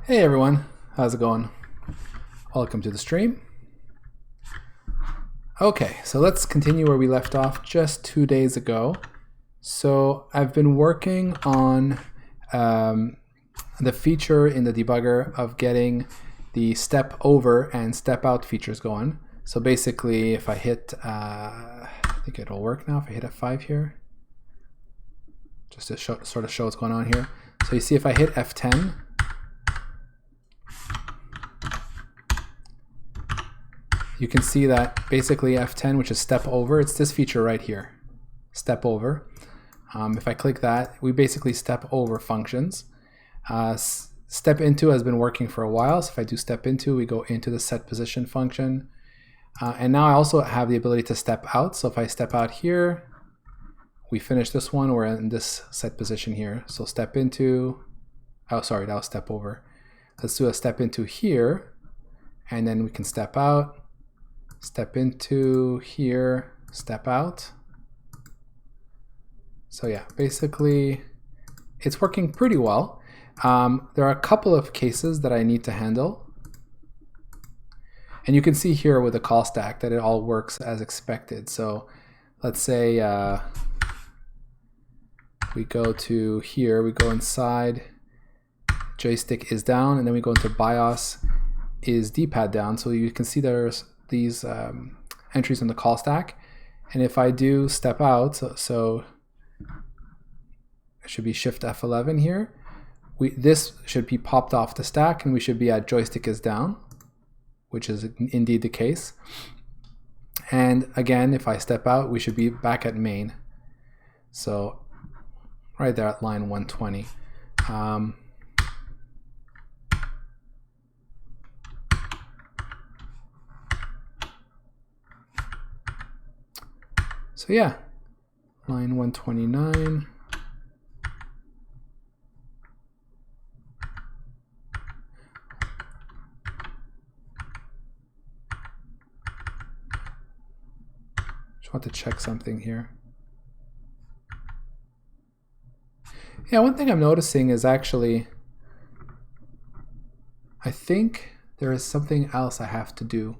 Hey everyone, how's it going? Welcome to the stream. Okay, so let's continue where we left off just 2 days ago. So I've been working on the feature in the debugger of getting the step over and step out features going. So basically if I hit, I think it'll work now if I hit F5 here, just to sort of show what's going on here. So you see if I hit F10, you can see that basically F10, which is step over, it's this feature right here, step over. If I click that, we basically step over functions. Step into has been working for a while, so if I do step into, we go into the set position function. And now I also have the ability to step out, so if I step out here, we finish this one, we're in this set position here. So step into, oh sorry, that was step over. Let's do a step into here, and then we can step out. Step into here, step out. So yeah, basically it's working pretty well. There are a couple of cases that I need to handle. And you can see here with the call stack that it all works as expected. So let's say we go to here, we go inside, joystick is down, and then we go into BIOS, is D-pad down. So you can see there's these entries in the call stack, and if I do step out, so it should be Shift F11 here, this should be popped off the stack and we should be at joystick is down, which is indeed the case. And again, if I step out, we should be back at main, so right there at line 120. So yeah, line 129. Just want to check something here. Yeah, one thing I'm noticing is actually, I think there is something else I have to do.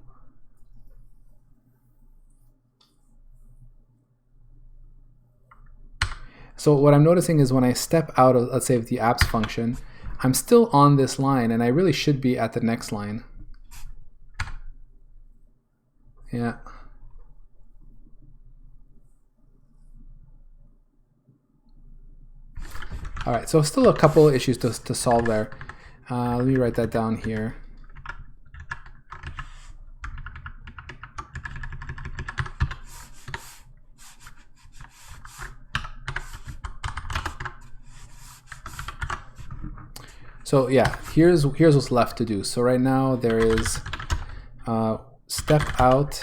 So what I'm noticing is when I step out of, let's say, the apps function, I'm still on this line and I really should be at the next line. Yeah. All right, so still a couple of issues to solve there. Let me write that down here. So yeah, here's what's left to do. So right now there is step out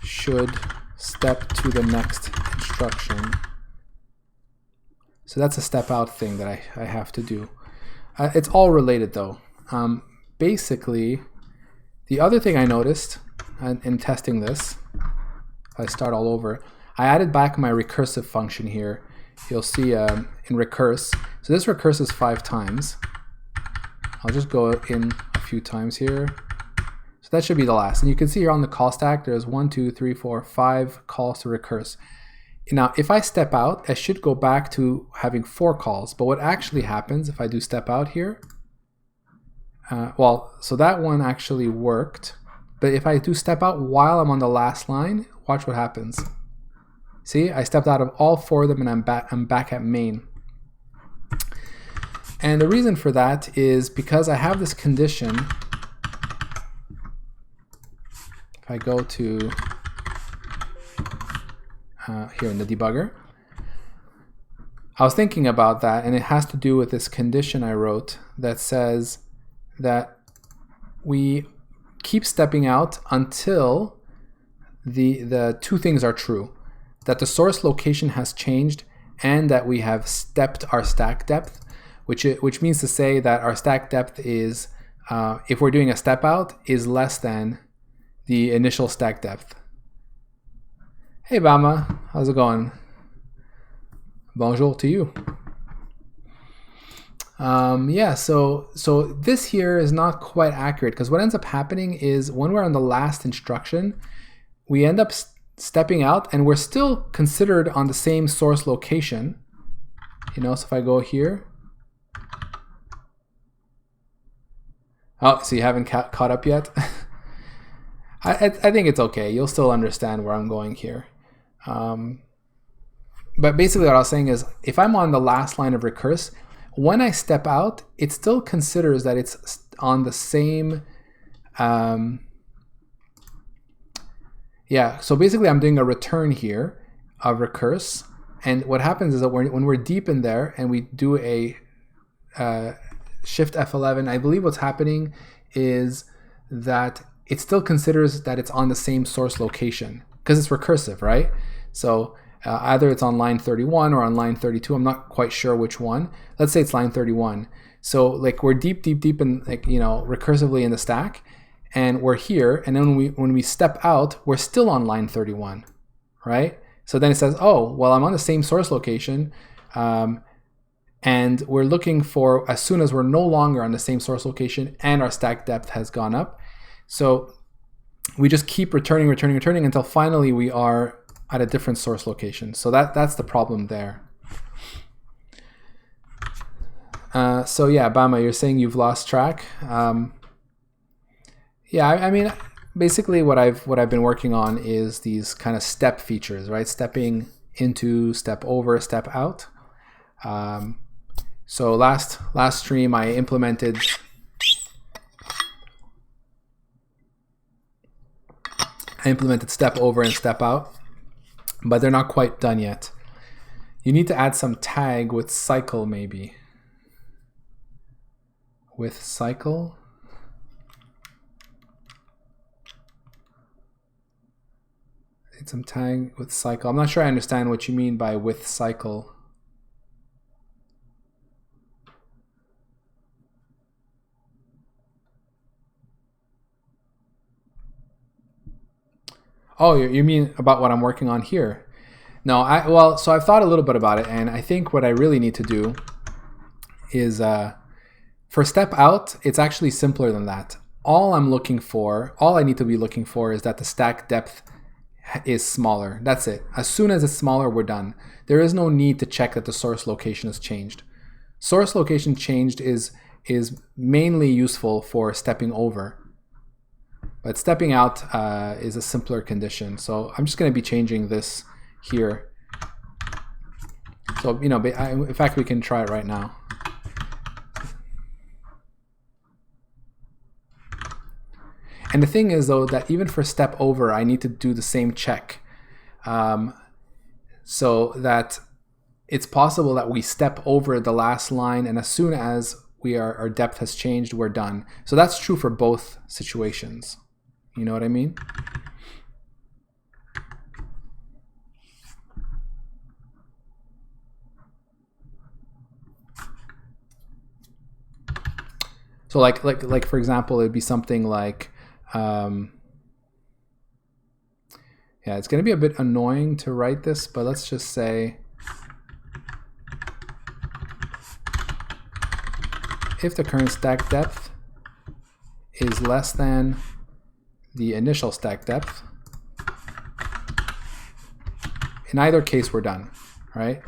should step to the next instruction. So that's a step out thing that I have to do. It's all related though. Basically, the other thing I noticed in testing this, if I start all over, I added back my recursive function here. You'll see in recurse. So this recurses 5 times. I'll just go in a few times here. So that should be the last. And you can see here on the call stack, there's 1, 2, 3, 4, 5 calls to recurse. Now, if I step out, I should go back to having 4 calls. But what actually happens if I do step out here? Well, so that one actually worked. But if I do step out while I'm on the last line, watch what happens. See, I stepped out of all 4 of them and I'm back at main. And the reason for that is because I have this condition. If I go to here in the debugger, I was thinking about that, and it has to do with this condition I wrote that says that we keep stepping out until the 2 things are true. That the source location has changed and that we have stepped our stack depth, which means to say that our stack depth is, if we're doing a step out, is less than the initial stack depth. Hey Bama, how's it going? Bonjour to you. Yeah, so this here is not quite accurate, because what ends up happening is when we're on the last instruction, we end up stepping out and we're still considered on the same source location. You know, so if I go here, oh, so you haven't caught up yet? I think it's okay. You'll still understand where I'm going here. But basically what I was saying is, if I'm on the last line of recurse, when I step out, it still considers that it's on the same, yeah, so basically I'm doing a return here of recurse. And what happens is that when we're deep in there and we do a shift F11, I believe what's happening is that it still considers that it's on the same source location, because it's recursive, right? So either it's on line 31 or on line 32. I'm not quite sure which one. Let's say it's line 31. So like we're deep in, like, you know, recursively in the stack, and we're here. And then when we step out, we're still on line 31, right? So then it says, oh, well, I'm on the same source location, and we're looking for, as soon as we're no longer on the same source location and our stack depth has gone up. So we just keep returning until finally we are at a different source location. So that's the problem there. So yeah, Bama, you're saying you've lost track. Yeah, I mean, basically what I've been working on is these kind of step features, right? Stepping into, step over, step out. So last stream I implemented step over and step out, but they're not quite done yet. You need to add some tag with cycle, maybe. With cycle. Need some tag with cycle. I'm not sure I understand what you mean by with cycle. Oh, you mean about what I'm working on here? No, well, so I've thought a little bit about it, and I think what I really need to do is, for step out, it's actually simpler than that. All I need to be looking for is that the stack depth is smaller. That's it. As soon as it's smaller, we're done. There is no need to check that the source location has changed. Source location changed is mainly useful for stepping over. But stepping out is a simpler condition. So I'm just going to be changing this here. So, you know, in fact, we can try it right now. And the thing is, though, that even for step over, I need to do the same check. So that it's possible that we step over the last line, and as soon as our depth has changed, we're done. So that's true for both situations. You know what I mean? So like for example, it'd be something like, yeah, it's going to be a bit annoying to write this, but let's just say if the current stack depth is less than the initial stack depth, in either case we're done, right?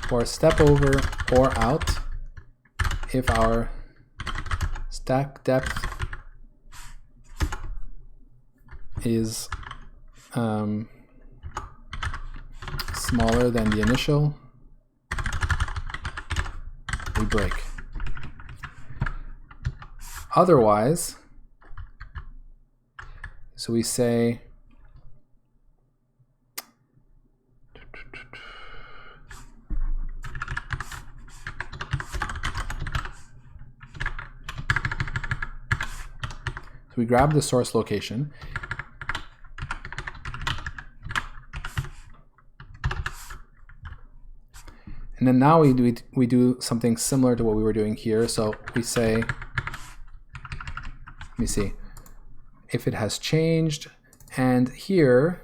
For step over or out, if our stack depth is smaller than the initial, we break. Otherwise, so we say we grab the source location, And then now we do something similar to what we were doing here. So we say, let me see, if it has changed, and here,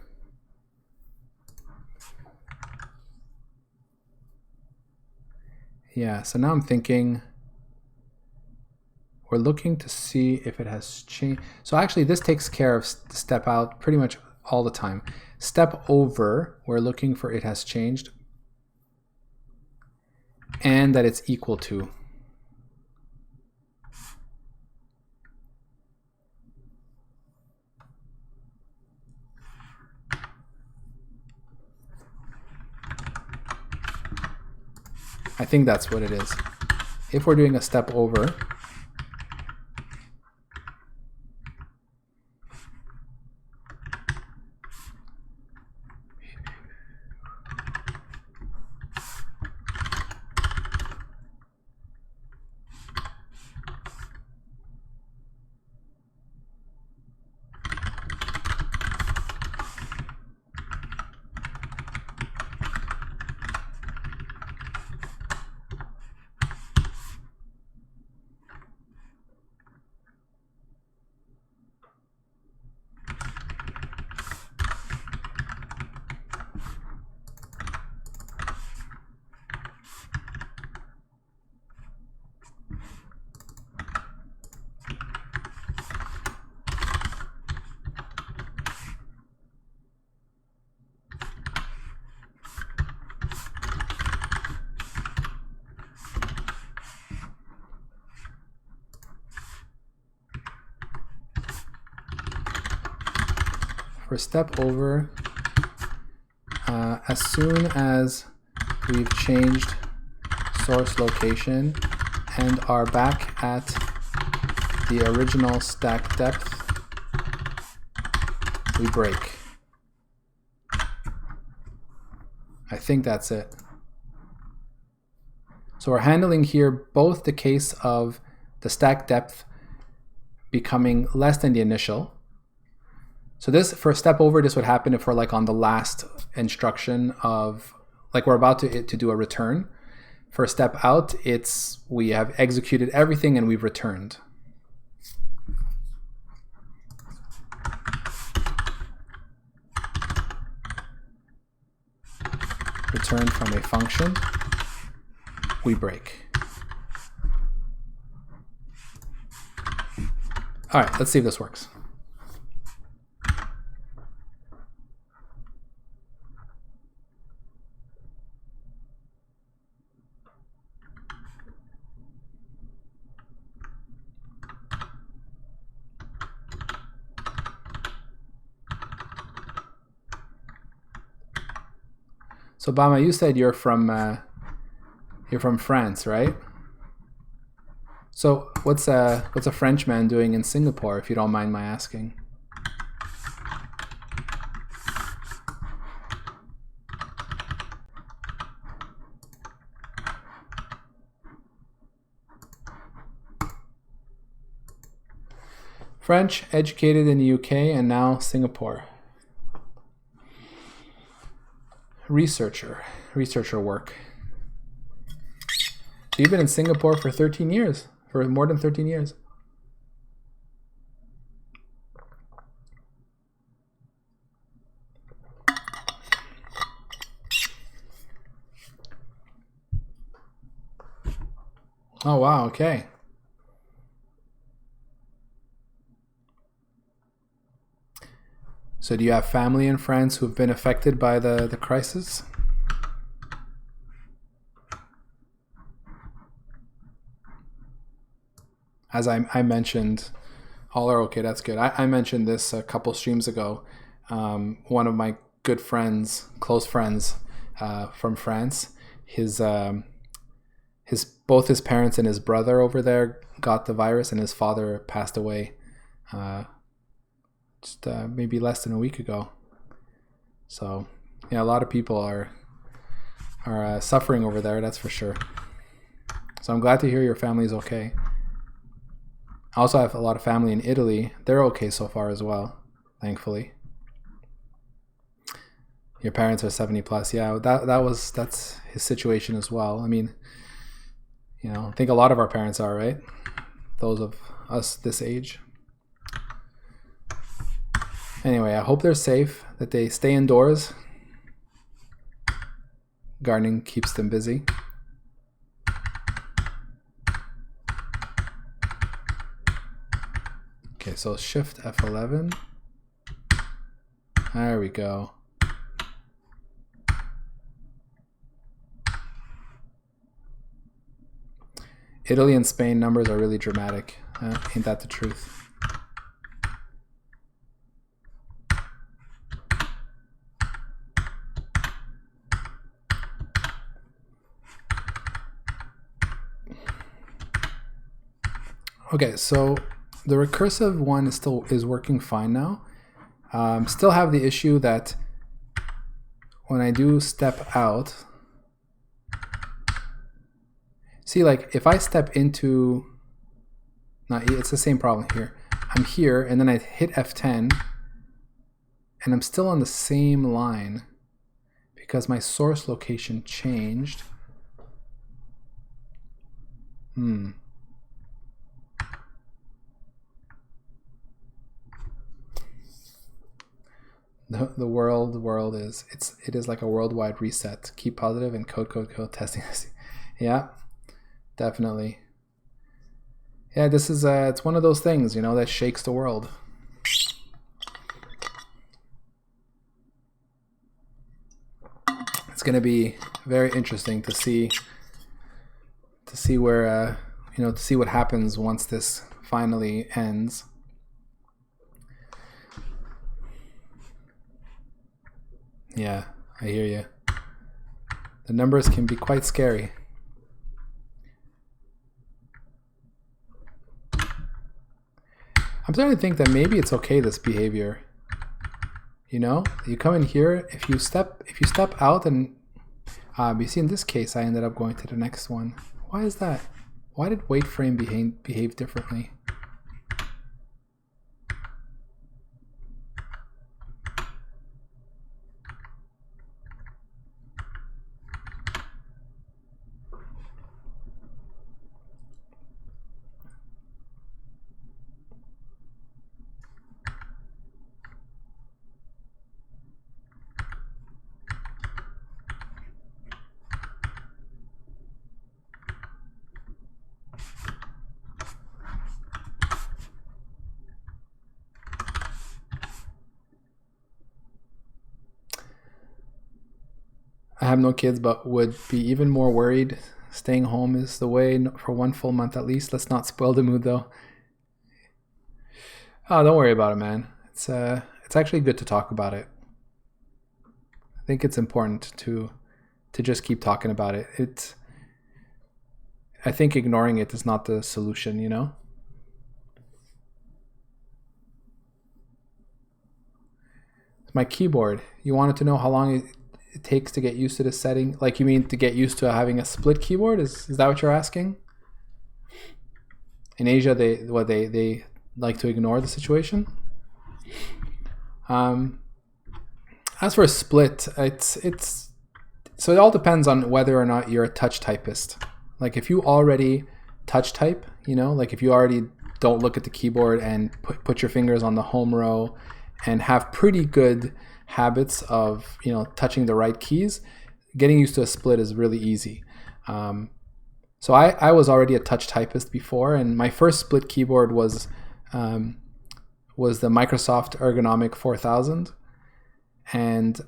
yeah, so now I'm thinking, we're looking to see if it has changed. So actually this takes care of step out pretty much all the time. Step over, we're looking for it has changed and that it's equal to. I think that's what it is. If we're doing a step over, for step over, as soon as we've changed source location and are back at the original stack depth, we break. I think that's it. So we're handling here both the case of the stack depth becoming less than the initial. So this, for step over, this would happen if we're like on the last instruction of, like we're about to do a return. For step out, it's we have executed everything and we've returned. Return from a function, we break. All right, let's see if this works. So Bama, you said you're from France, right? So what's a French man doing in Singapore, if you don't mind my asking? French, educated in the UK, and now Singapore. Researcher work. So you've been in Singapore for 13 years, for more than 13 years. Oh wow, okay. So do you have family and friends who've been affected by the crisis? As I mentioned, all are okay, that's good. I mentioned this a couple streams ago. One of my good friends, close friends from France, both his parents and his brother over there got the virus, and his father passed away just maybe less than a week ago. So yeah, a lot of people are suffering over there, that's for sure. So I'm glad to hear your family's okay. I also have a lot of family in Italy. They're okay so far as well, thankfully. Your parents are 70 plus. Yeah, that's his situation as well. I mean, you know, I think a lot of our parents are, right? Those of us this age. Anyway, I hope they're safe, that they stay indoors. Gardening keeps them busy. Okay, so Shift F11. There we go. Italy and Spain numbers are really dramatic. Ain't that the truth? Okay, so the recursive one is working fine now. Still have the issue that when I do step out, see, like if I step into, it's the same problem here. I'm here and then I hit F10 and I'm still on the same line because my source location changed. The world is it is like a worldwide reset. Keep positive and code testing. Yeah, definitely. Yeah, this is it's one of those things, you know, that shakes the world. It's going to be very interesting to see where you know, to see what happens once this finally ends. Yeah, I hear you. The numbers can be quite scary. I'm starting to think that maybe it's okay, this behavior. You know, you come in here, if you step out, and you see in this case I ended up going to the next one. Why is that? Why did wait frame behave differently? I have no kids, but would be even more worried. Staying home is the way for 1 full month at least. Let's not spoil the mood though. Oh, don't worry about it, man. It's actually good to talk about it. I think it's important to just keep talking about it. I think ignoring it is not the solution, you know? My keyboard. You wanted to know how long it takes to get used to the setting? Like, you mean to get used to having a split keyboard? Is that what you're asking? In Asia, they like to ignore the situation. As for a split, it's so it all depends on whether or not you're a touch typist. Like if you already touch type, you know, like if you already don't look at the keyboard and put your fingers on the home row and have pretty good habits of, you know, touching the right keys, getting used to a split is really easy. So I was already a touch typist before, and my first split keyboard was the Microsoft Ergonomic 4000. And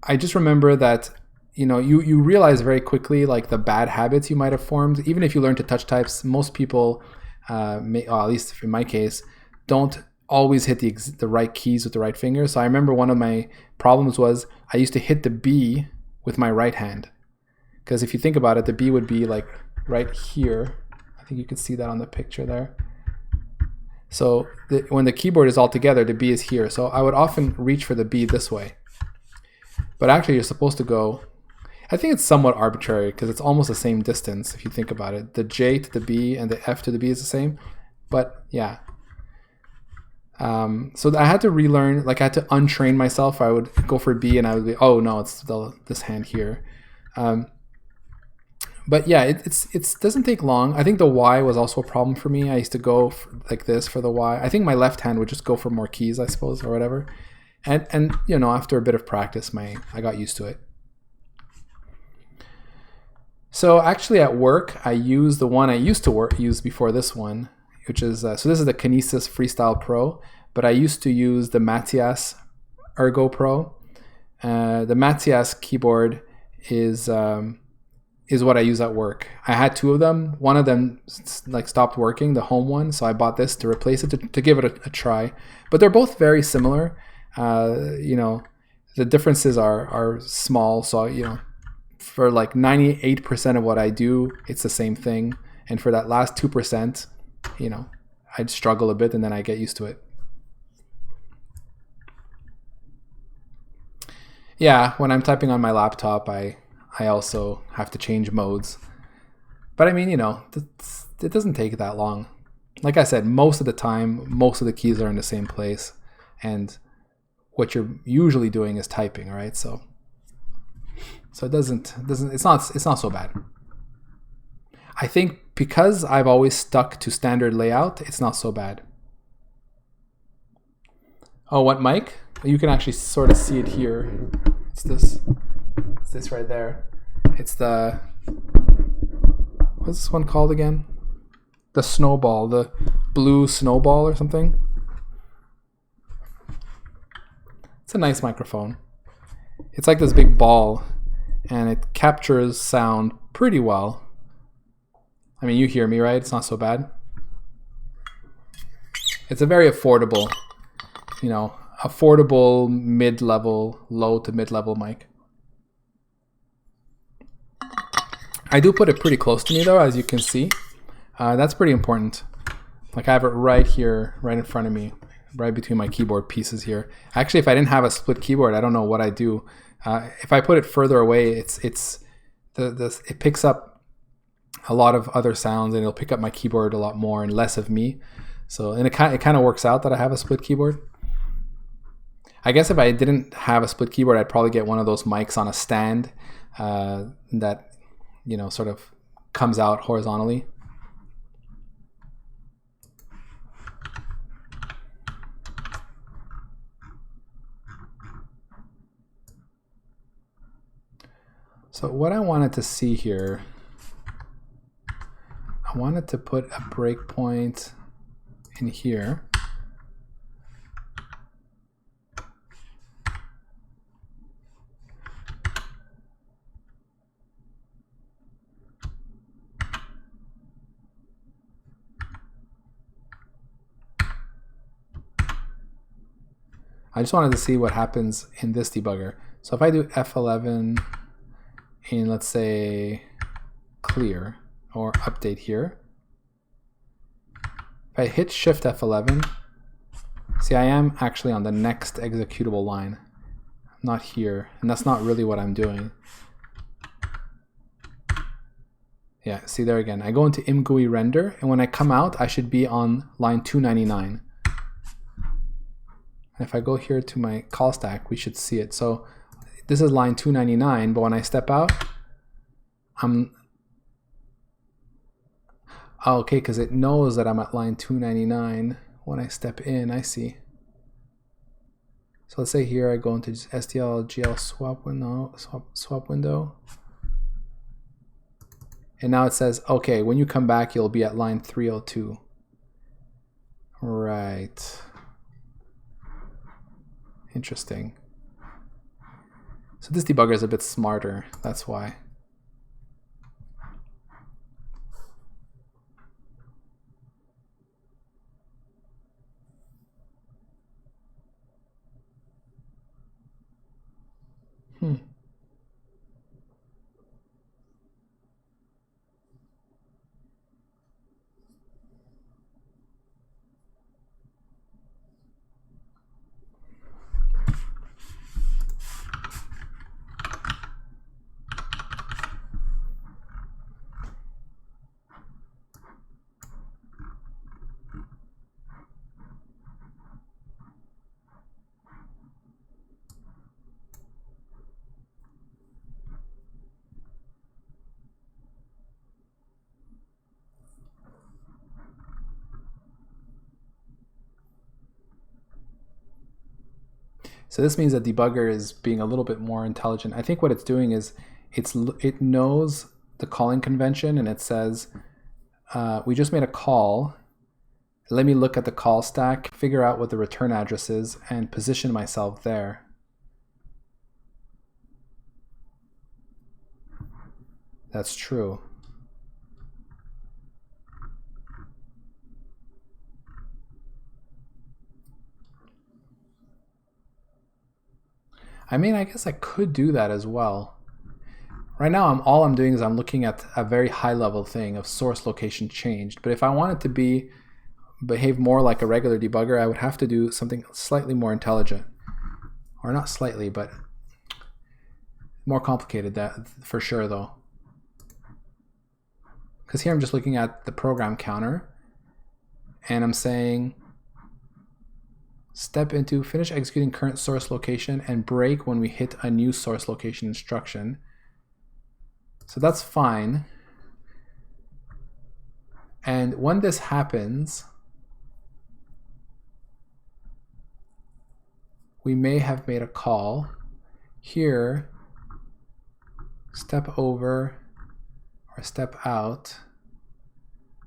I just remember that, you know, you realize very quickly like the bad habits you might have formed. Even if you learn to touch types, most people, at least in my case, don't always hit the right keys with the right finger. So I remember one of my problems was I used to hit the B with my right hand. Because if you think about it, the B would be like right here. I think you can see that on the picture there. So when the keyboard is all together, the B is here. So I would often reach for the B this way. But actually you're supposed to go, I think it's somewhat arbitrary because it's almost the same distance if you think about it. The J to the B and the F to the B is the same. But yeah. So I had to relearn, like I had to untrain myself. I would go for B and I would be, oh no, it's this hand here. But yeah, it doesn't take long. I think the Y was also a problem for me. I used to go like this for the Y. I think my left hand would just go for more keys, I suppose, or whatever. And you know, after a bit of practice, I got used to it. So actually at work, I use the one I used to use before this one, which is, so this is the Kinesis Freestyle Pro, but I used to use the Matias Ergo Pro. The Matias keyboard is what I use at work. I had two of them. One of them like stopped working, the home one, so I bought this to replace it to give it a try. But they're both very similar. You know, the differences are small, so you know, for like 98% of what I do, it's the same thing. And for that last 2%, you know, I'd struggle a bit and then I get used to it. Yeah, when I'm typing on my laptop, I also have to change modes. But I mean, you know, it doesn't take that long. Like I said, most of the time, most of the keys are in the same place. And what you're usually doing is typing, right? So it's not so bad. I think because I've always stuck to standard layout, it's not so bad. Oh, what mic? You can actually sort of see it here. It's this right there. It's the, what's this one called again? The Snowball, the blue Snowball or something. It's a nice microphone. It's like this big ball and it captures sound pretty well. I mean, you hear me, right? It's not so bad. It's a very affordable, you know, affordable mid-level, low to mid-level mic. I do put it pretty close to me though, as you can see. That's pretty important. Like I have it right here, right in front of me, right between my keyboard pieces here. Actually, if I didn't have a split keyboard, I don't know what I'd do. If I put it further away, it picks up a lot of other sounds and it'll pick up my keyboard a lot more and less of me. So, and it kind of works out that I have a split keyboard. I guess if I didn't have a split keyboard, I'd probably get one of those mics on a stand that, you know, sort of comes out horizontally. So what I wanted to see here, I wanted to put a breakpoint in here. I just wanted to see what happens in this debugger. So if I do F11 in, let's say, clear or update here, if I hit Shift F11, see, I am actually on the next executable line. I'm not here, and that's not really what I'm doing. Yeah, see there again. I go into ImGUI render, and when I come out, I should be on line 299. And if I go here to my call stack, we should see it. So this is line 299, but when I step out, oh, okay, because it knows that I'm at line 299 when I step in. I see. So let's say here I go into just STL/GL swap window. And now it says, okay, when you come back, you'll be at line 302. Right. Interesting. So this debugger is a bit smarter, that's why. So this means that debugger is being a little bit more intelligent. I think what it's doing is it knows the calling convention, and it says, we just made a call. Let me look at the call stack, figure out what the return address is, and position myself there. That's true. I mean, I guess I could do that as well. Right now, all I'm doing is I'm looking at a very high level thing of source location changed. But if I want it to behave more like a regular debugger, I would have to do something slightly more intelligent. Or not slightly, but more complicated, that for sure though. Because here I'm just looking at the program counter, and I'm saying step into finish executing current source location and break when we hit a new source location instruction. So that's fine. And when this happens, we may have made a call. Here, step over or step out.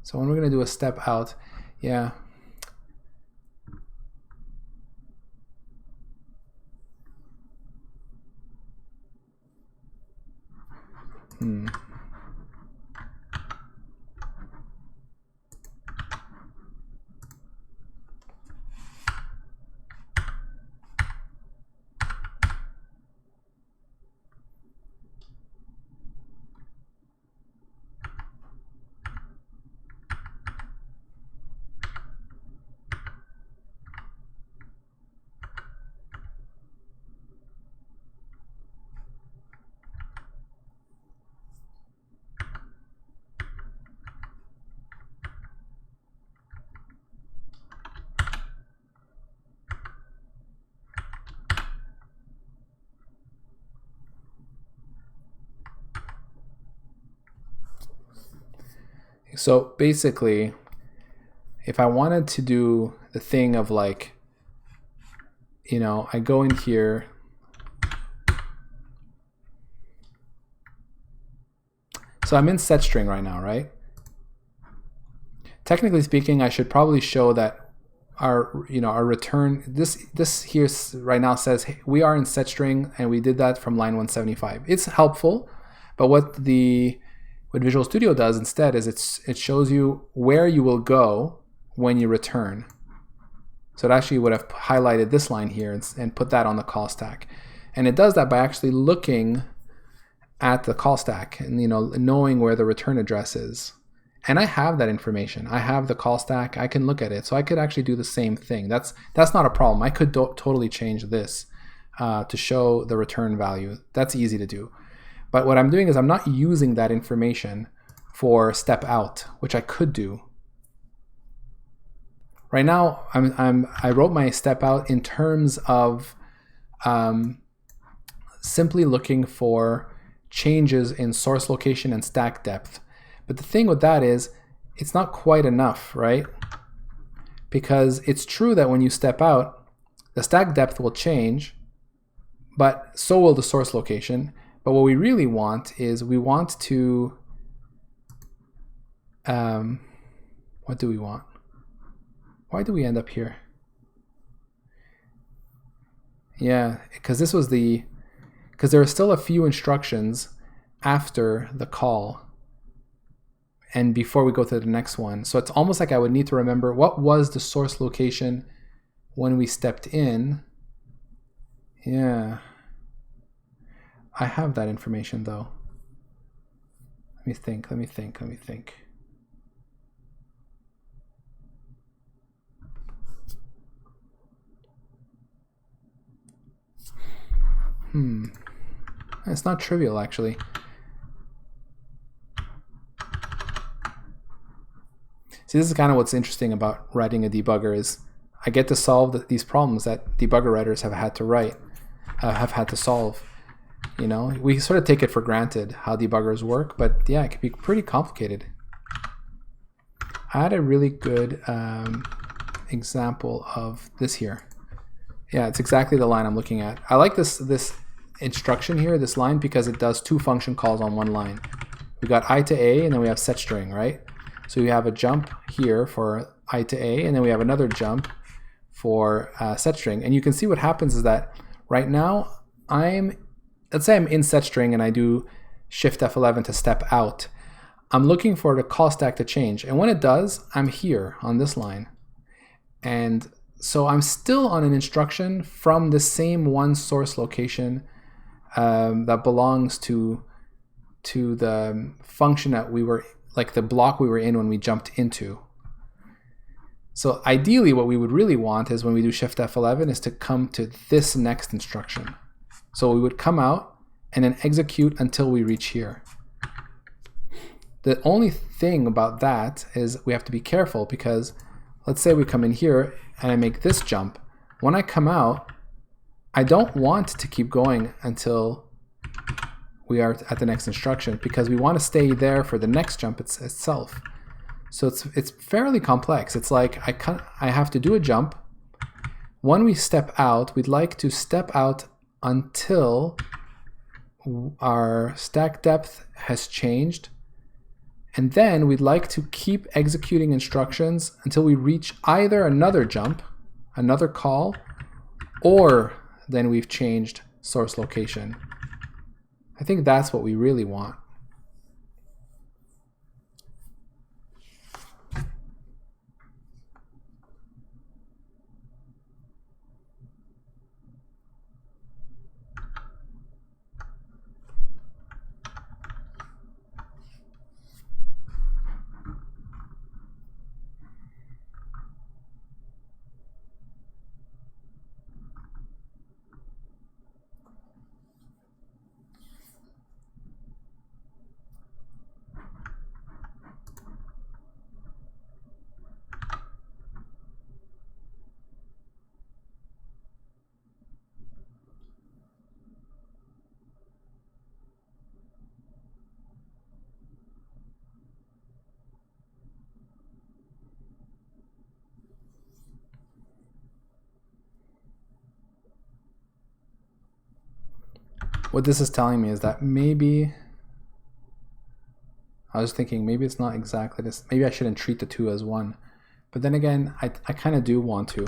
So when we're going to do a step out, yeah. So basically, if I wanted to do the thing of like, you know, I go in here, so I'm in set string right now, right? Technically speaking, I should probably show that our return, this here right now says, hey, we are in set string, and we did that from line 175. It's helpful, but what Visual Studio does instead is it shows you where you will go when you return. So it actually would have highlighted this line here and put that on the call stack. And it does that by actually looking at the call stack and knowing where the return address is. And I have that information. I have the call stack. I can look at it. So I could actually do the same thing. That's not a problem. I could totally change this to show the return value. That's easy to do. But what I'm doing is I'm not using that information for step out, which I could do. Right now, I wrote my step out in terms of simply looking for changes in source location and stack depth. But the thing with that is it's not quite enough, right? Because it's true that when you step out, the stack depth will change, but so will the source location. But what we really want is we want to, what do we want? Why do we end up here? Yeah, because because there are still a few instructions after the call and before we go to the next one. So it's almost like I would need to remember what was the source location when we stepped in. Yeah. I have that information though. Let me think. It's not trivial actually. See, this is kind of what's interesting about writing a debugger is I get to solve these problems that debugger writers have had to solve. We sort of take it for granted how debuggers work, but yeah, it can be pretty complicated. I had a really good example of this here. Yeah, it's exactly the line I'm looking at. I like this instruction here, this line, because it does two function calls on one line. We got I to A, and then we have set string, right? So we have a jump here for I to A, and then we have another jump for set string. And you can see what happens is that right now let's say I'm in set string and I do Shift F11 to step out. I'm looking for the call stack to change. And when it does, I'm here on this line. And so I'm still on an instruction from the same one source location that belongs to the function that we were, like the block we were in when we jumped into. So ideally what we would really want is when we do Shift F11 is to come to this next instruction. So we would come out and then execute until we reach here. The only thing about that is we have to be careful, because let's say we come in here and I make this jump. When I come out, I don't want to keep going until we are at the next instruction, because we want to stay there for the next jump itself. So it's fairly complex. It's like I have to do a jump. When we step out, we'd like to step out until our stack depth has changed. And then we'd like to keep executing instructions until we reach either another jump, another call, or then we've changed source location. I think that's what we really want. What this is telling me is that maybe, I was thinking maybe it's not exactly this. Maybe I shouldn't treat the two as one. But then again, I kind of do want to.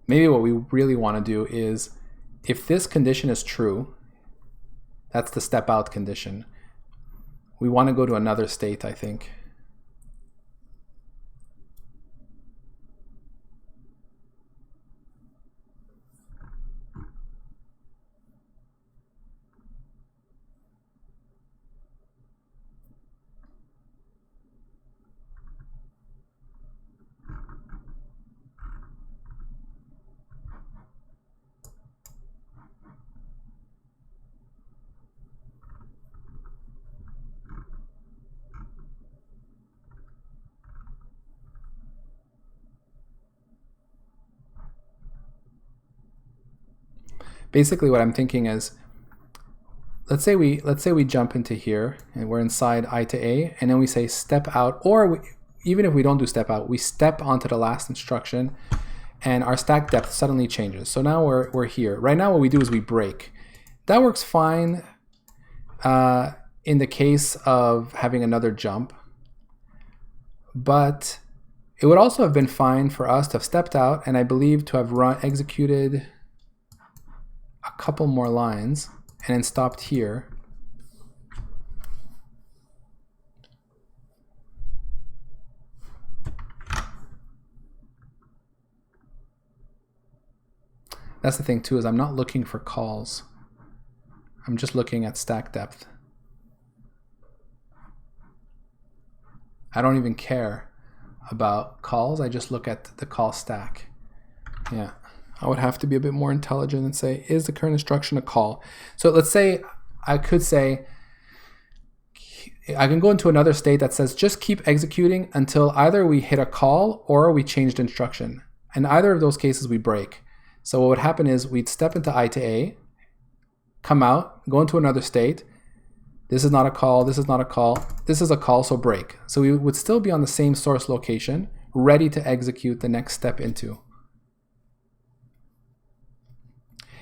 Maybe what we really want to do is, if this condition is true, that's the step out condition, we want to go to another state, I think. Basically what I'm thinking is, let's say we jump into here and we're inside I to A, and then we say step out, or even if we don't do step out, we step onto the last instruction and our stack depth suddenly changes. So now we're here. Right now what we do is we break. That works fine in the case of having another jump, but it would also have been fine for us to have stepped out, and I believe to have executed a couple more lines and then stopped here. That's the thing too, is I'm not looking for calls. I'm just looking at stack depth. I don't even care about calls. I just look at the call stack. Yeah. I would have to be a bit more intelligent and say, is the current instruction a call? So let's say, I could say, I can go into another state that says just keep executing until either we hit a call or we changed instruction. In either of those cases, we break. So what would happen is we'd step into I to A, come out, go into another state. This is not a call, this is not a call, this is a call, so break. So we would still be on the same source location, ready to execute the next step into.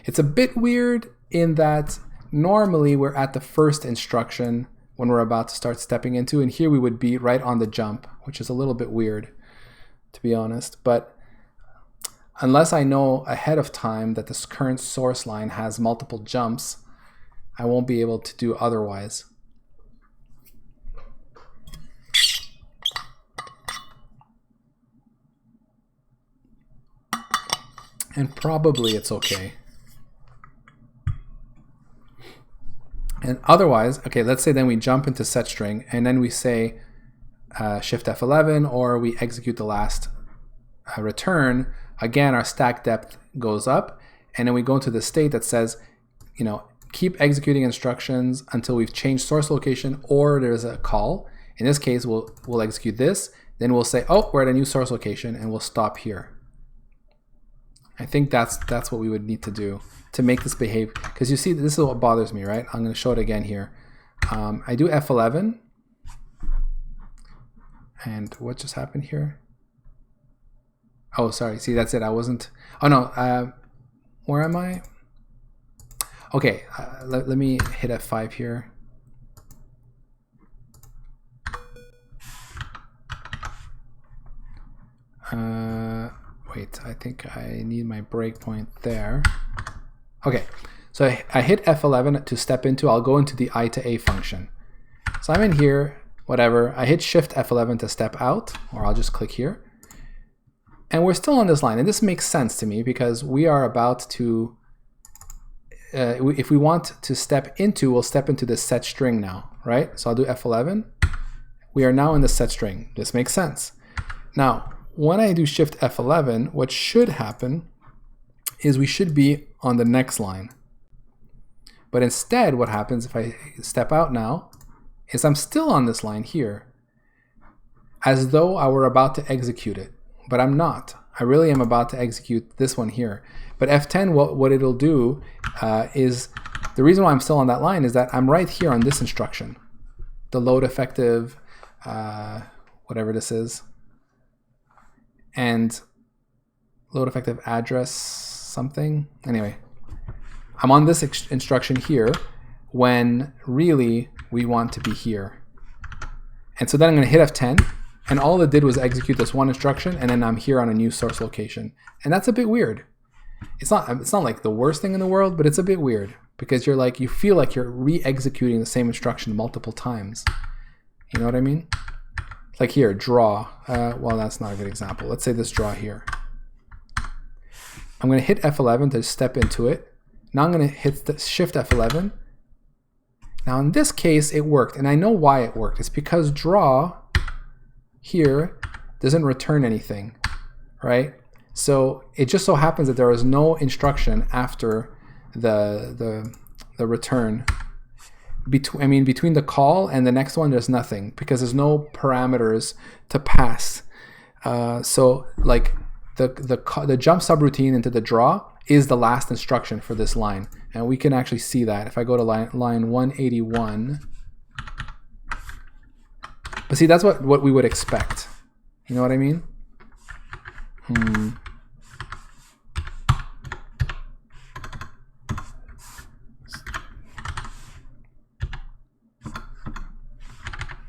It's a bit weird in that normally we're at the first instruction when we're about to start stepping into, and here we would be right on the jump, which is a little bit weird, to be honest. But unless I know ahead of time that this current source line has multiple jumps, I won't be able to do otherwise. And probably it's okay. And otherwise, okay, let's say then we jump into set string and then we say shift F11 or we execute the last return. Again, our stack depth goes up, and then we go into the state that says, you know, keep executing instructions until we've changed source location or there's a call. In this case, we'll execute this, then we'll say, oh, we're at a new source location, and we'll stop here. I think that's what we would need to do to make this behave. Because you see, this is what bothers me, right? I'm going to show it again here. I do F11, and what just happened here? Oh, sorry. See, that's it. I wasn't. Oh no. Where am I? Okay. Let me hit F5 here. Wait. I think I need my breakpoint there. Okay. So I hit F11 to step into. I'll go into the I to A function. So I'm in here. Whatever. I hit Shift F11 to step out, or I'll just click here. And we're still on this line, and this makes sense to me because we are about to, if we want to step into, we'll step into this set string now, right? So I'll do F11. We are now in the set string. This makes sense. Now, when I do Shift F11, what should happen is we should be on the next line. But instead, what happens if I step out now is I'm still on this line here, as though I were about to execute it. But I'm not. I really am about to execute this one here. But F10, what it'll do is, the reason why I'm still on that line is that I'm right here on this instruction. The load effective, whatever this is. And load effective address something. Anyway, I'm on this instruction here when really we want to be here. And so then I'm going to hit F10. And all it did was execute this one instruction, and then I'm here on a new source location. And that's a bit weird. It's not like the worst thing in the world, but it's a bit weird because you feel like you're re-executing the same instruction multiple times. You know what I mean? Like here, draw. Well, that's not a good example. Let's say this draw here. I'm going to hit F11 to step into it. Now I'm going to hit the Shift F11. Now in this case, it worked, and I know why it worked. It's because draw here doesn't return anything, right? So it just so happens that there is no instruction after the return. Between the call and the next one, there's nothing because there's no parameters to pass. So like the jump subroutine into the draw is the last instruction for this line, and we can actually see that if I go to line 181. But see, that's what we would expect. You know what I mean?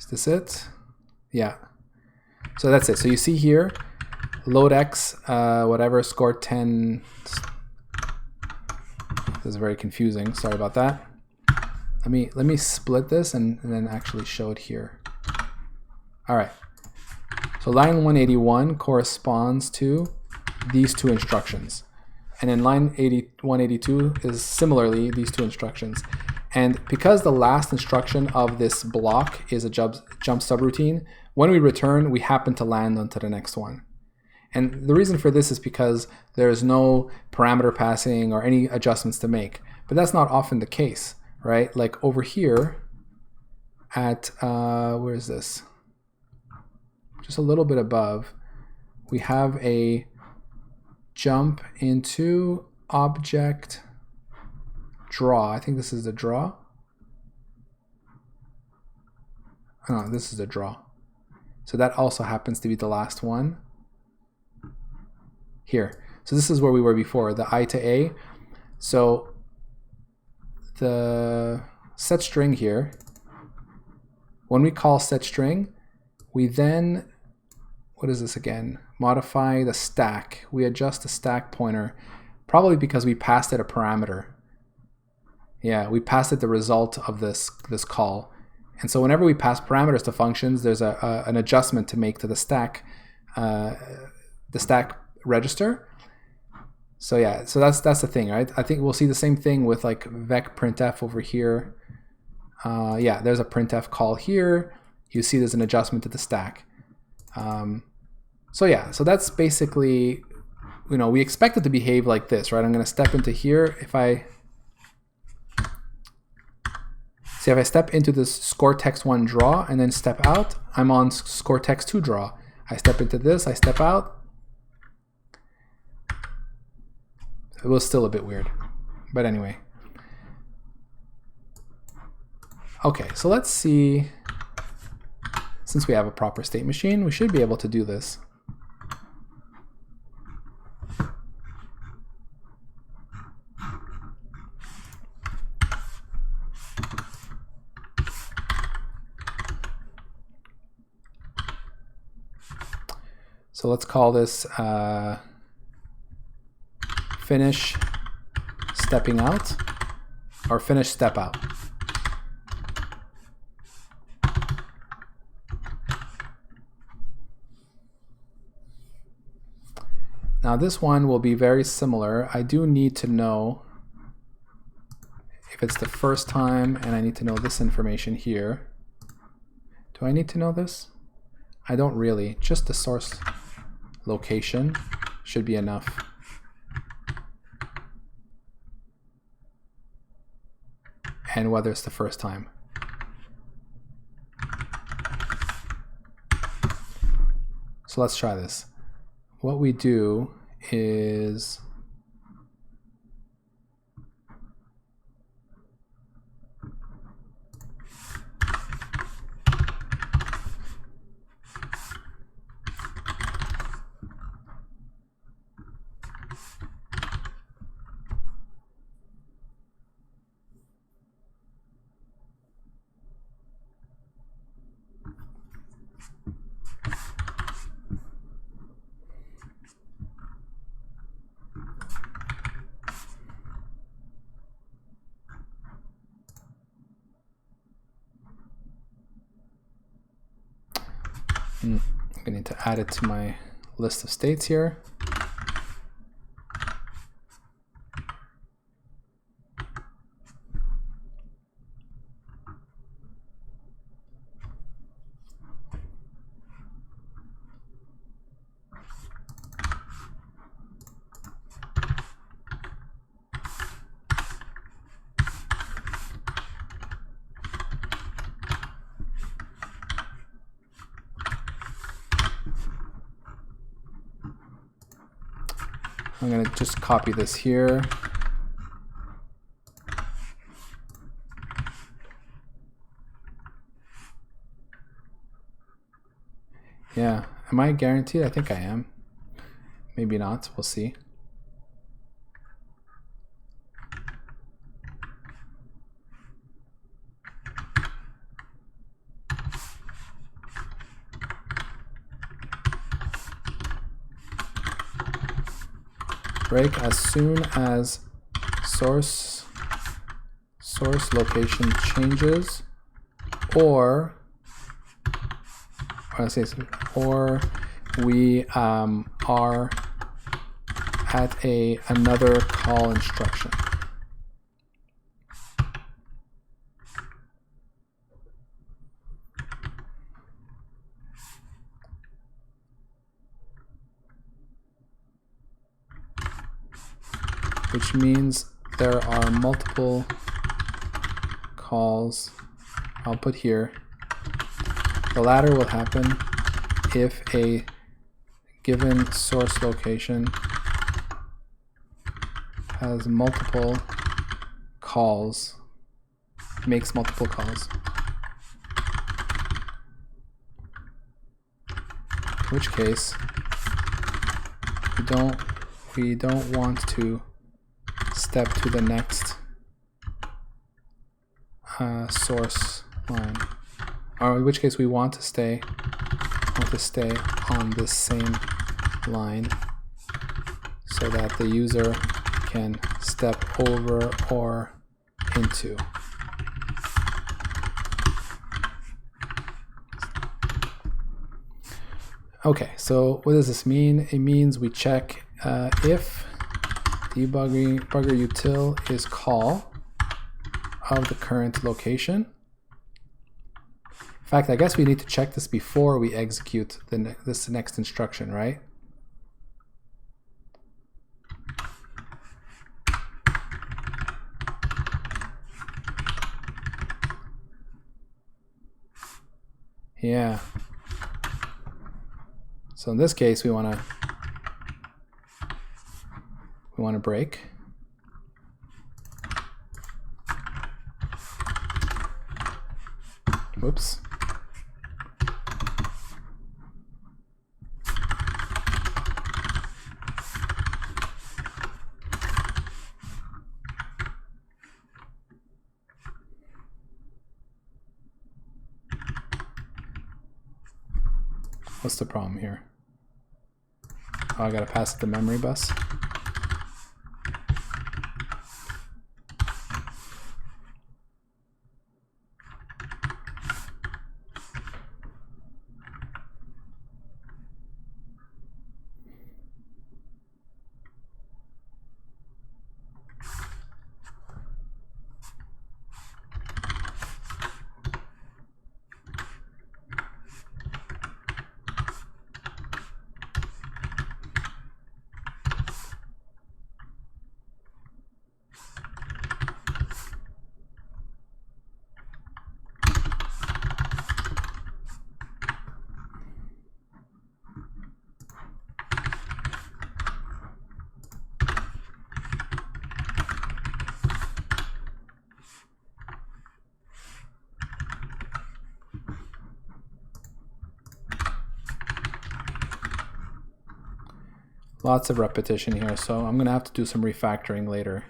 Is this it? Yeah. So that's it. So you see here, load X, whatever, scored 10. This is very confusing. Sorry about that. Let me split this and then actually show it here. All right, so line 181 corresponds to these two instructions. And then line 182 is similarly these two instructions. And because the last instruction of this block is a jump subroutine, when we return, we happen to land onto the next one. And the reason for this is because there's no parameter passing or any adjustments to make. But that's not often the case, right? Like over here, at, where is this? Just a little bit above, we have a jump into object draw. I think this is the draw. Oh, this is the draw. So that also happens to be the last one here. So this is where we were before, the I to A. So the set string here, when we call set string, we then, what is this again? Modify the stack. We adjust the stack pointer, probably because we passed it a parameter. Yeah, we passed it the result of this call. And so whenever we pass parameters to functions, there's an adjustment to make to the stack register. So yeah, so that's the thing, right? I think we'll see the same thing with like vec_printf over here. Yeah, there's a printf call here. You see there's an adjustment to the stack. So yeah, so that's basically, we expect it to behave like this, right? I'm going to step into here. If I step into this score text 1 draw and then step out, I'm on score text 2 draw. I step into this, I step out. It was still a bit weird, but anyway. Okay, so let's see. Since we have a proper state machine, we should be able to do this. So let's call this finish stepping out, or finish step out. Now this one will be very similar. I do need to know if it's the first time, and I need to know this information here. Do I need to know this? I don't really. Just the source location should be enough. And whether it's the first time. So let's try this. What we do is I'm going to need to add it to my list of states here. I'm going to just copy this here. Yeah, am I guaranteed? I think I am. Maybe not, we'll see. Break as soon as source location changes, or we are at another call instruction. Which means there are multiple calls I'll put here, the latter will happen if a given source location has multiple calls, makes multiple calls. In which case, we don't want to step to the next source line, or in which case we want to stay on this same line so that the user can step over or into. Okay, so what does this mean? It means we check if debugger util is call of the current location. In fact, I guess we need to check this before we execute this next instruction, right? Yeah. So in this case, we want to break. Whoops. What's the problem here? Oh, I gotta pass the memory bus. Lots of repetition here, so I'm gonna have to do some refactoring later.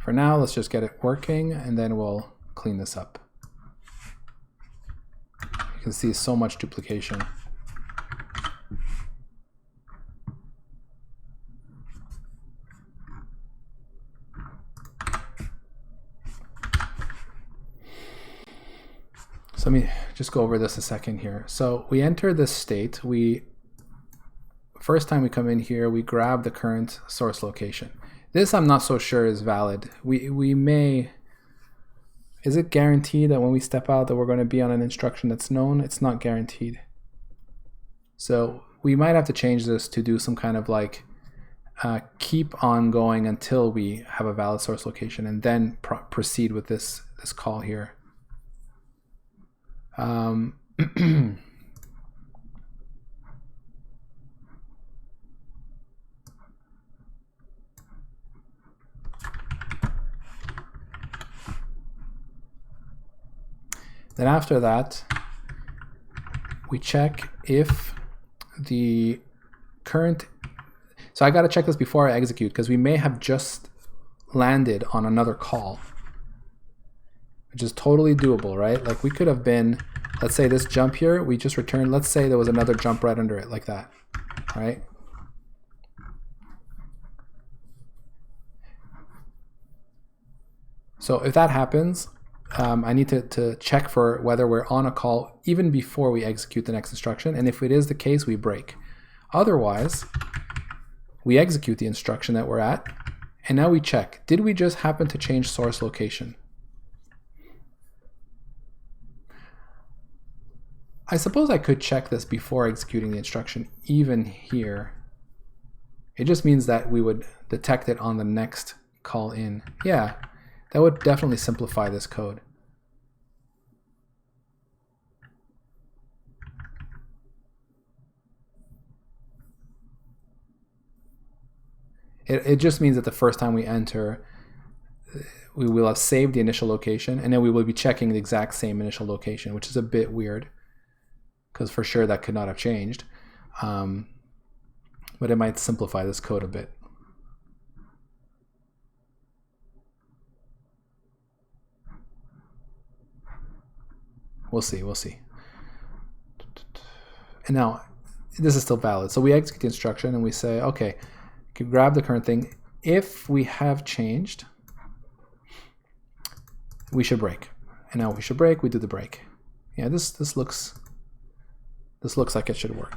For now, let's just get it working and then we'll clean this up. You can see so much duplication. Let me just go over this a second here. So we enter this state. First time we come in here, we grab the current source location. This I'm not so sure is valid. We may, is it guaranteed that when we step out that we're going to be on an instruction that's known? It's not guaranteed. So we might have to change this to do some kind of like keep on going until we have a valid source location and then proceed with this call here. Then after that, we check if the current, so I got to check this before I execute because we may have just landed on another call, which is totally doable, right? Like we could have been, let's say this jump here, we just returned, let's say there was another jump right under it like that, right? So if that happens, I need to check for whether we're on a call even before we execute the next instruction. And if it is the case, we break. Otherwise, we execute the instruction that we're at. And now we check, did we just happen to change source location? I suppose I could check this before executing the instruction, even here. It just means that we would detect it on the next call in. Yeah, that would definitely simplify this code. It just means that the first time we enter, we will have saved the initial location, and then we will be checking the exact same initial location, which is a bit weird, because for sure that could not have changed. But it might simplify this code a bit. We'll see, we'll see. And now, this is still valid. So we execute the instruction and we say, okay, you can grab the current thing. If we have changed, we should break. And now we should break, we do the break. Yeah, this looks like it should work.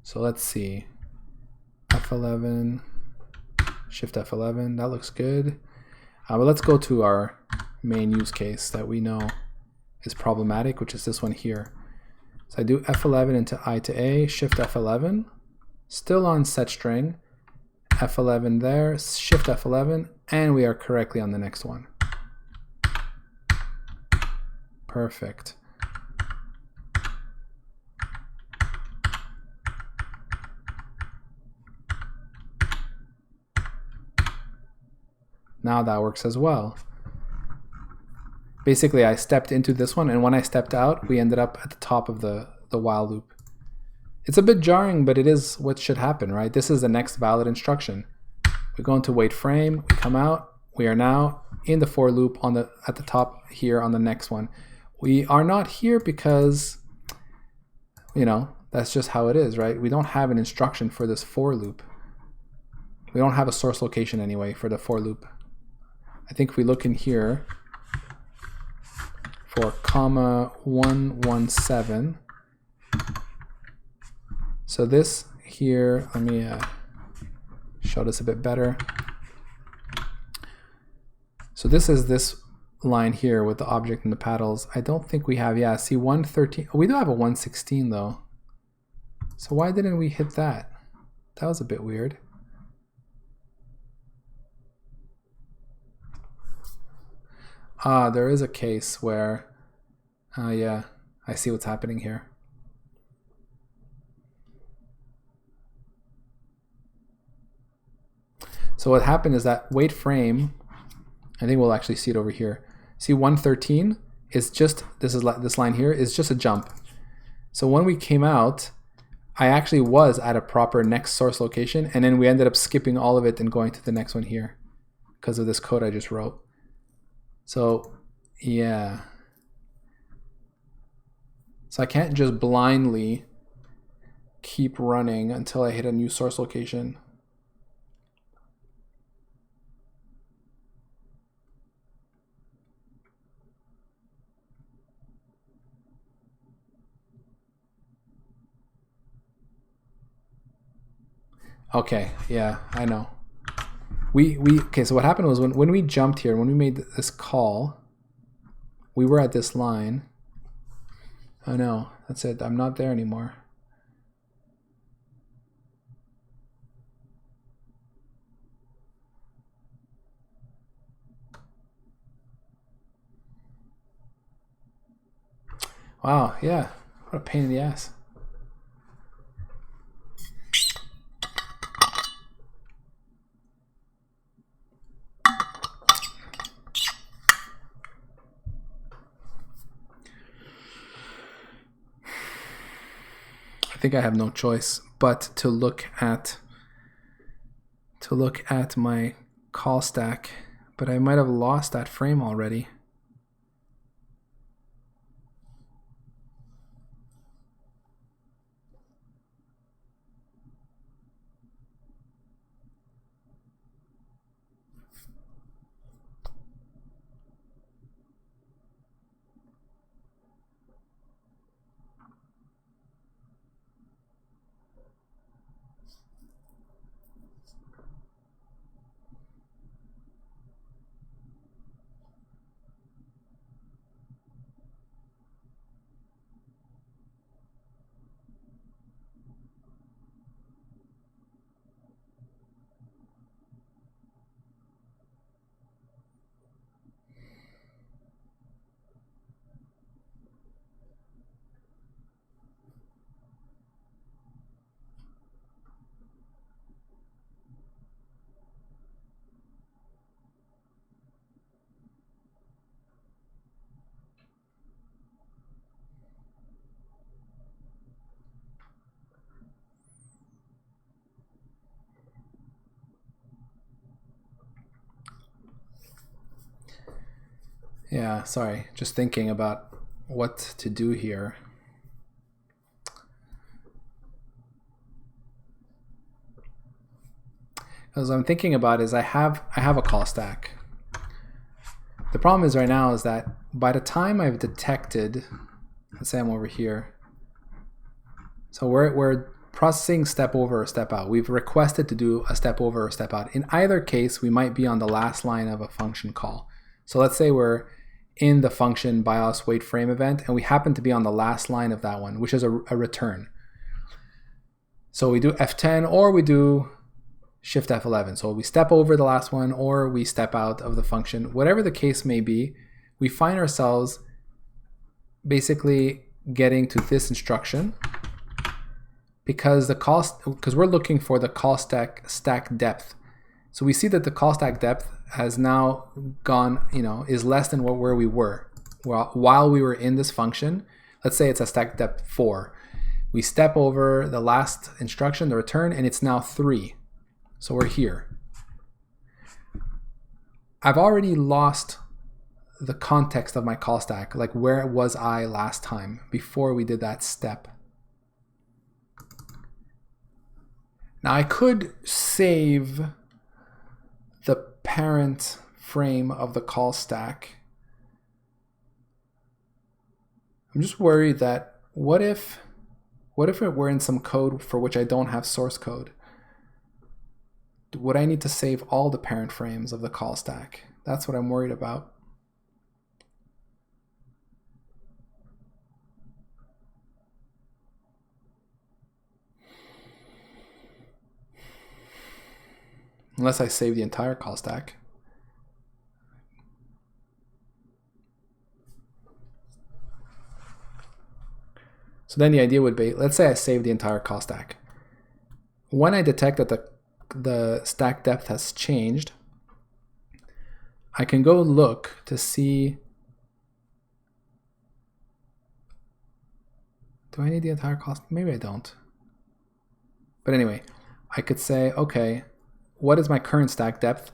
So let's see, F11, Shift F11, that looks good. But let's go to our main use case that we know is problematic, which is this one here. So I do F11 into I to A, Shift F11, still on set string, F11 there, Shift F11, and we are correctly on the next one. Perfect. Now that works as well. Basically, I stepped into this one, and when I stepped out, we ended up at the top of the while loop. It's a bit jarring, but it is what should happen, right? This is the next valid instruction. We go into wait frame, we come out, we are now in the for loop at the top here on the next one. We are not here because, you know, that's just how it is, right? We don't have an instruction for this for loop. We don't have a source location anyway for the for loop. I think if we look in here for comma 117, so this here, let me show this a bit better. So this is this line here with the object and the paddles. I don't think we have, yeah, see 113, oh, we do have a 116 though. So why didn't we hit that? That was a bit weird. There is a case where, yeah, I see what's happening here. So what happened is that wait frame, I think we'll actually see it over here. See 113 is just, this line here is just a jump. So when we came out, I actually was at a proper next source location, and then we ended up skipping all of it and going to the next one here because of this code I just wrote. So yeah, so I can't just blindly keep running until I hit a new source location. Okay, yeah, I know. Okay, so what happened was when we jumped here, when we made this call, we were at this line. Oh no, that's it, I'm not there anymore. Wow, yeah, what a pain in the ass. I think I have no choice but to look at my call stack, but I might have lost that frame already. Yeah, sorry, just thinking about what to do here. As I'm thinking about is I have a call stack. The problem is right now is that by the time I've detected, let's say I'm over here, so we're processing step over or step out. We've requested to do a step over or step out. In either case, we might be on the last line of a function call. So let's say we're in the function BIOS wait frame event, and we happen to be on the last line of that one, which is a return. So we do F10 or we do Shift F11. So we step over the last one or we step out of the function. Whatever the case may be, we find ourselves basically getting to this instruction because we're looking for the call stack depth. So we see that the call stack depth has now gone, is less than where we were while we were in this function. Let's say it's a stack depth 4. We step over the last instruction, the return, and it's now 3. So we're here. I've already lost the context of my call stack, like where was I last time before we did that step. Now I could save the parent frame of the call stack. I'm just worried that what if it were in some code for which I don't have source code? Would I need to save all the parent frames of the call stack? That's what I'm worried about. Unless I save the entire call stack. So then the idea would be, let's say I save the entire call stack. When I detect that the stack depth has changed, I can go look to see, do I need the entire call stack? Maybe I don't. But anyway, I could say, okay, what is my current stack depth?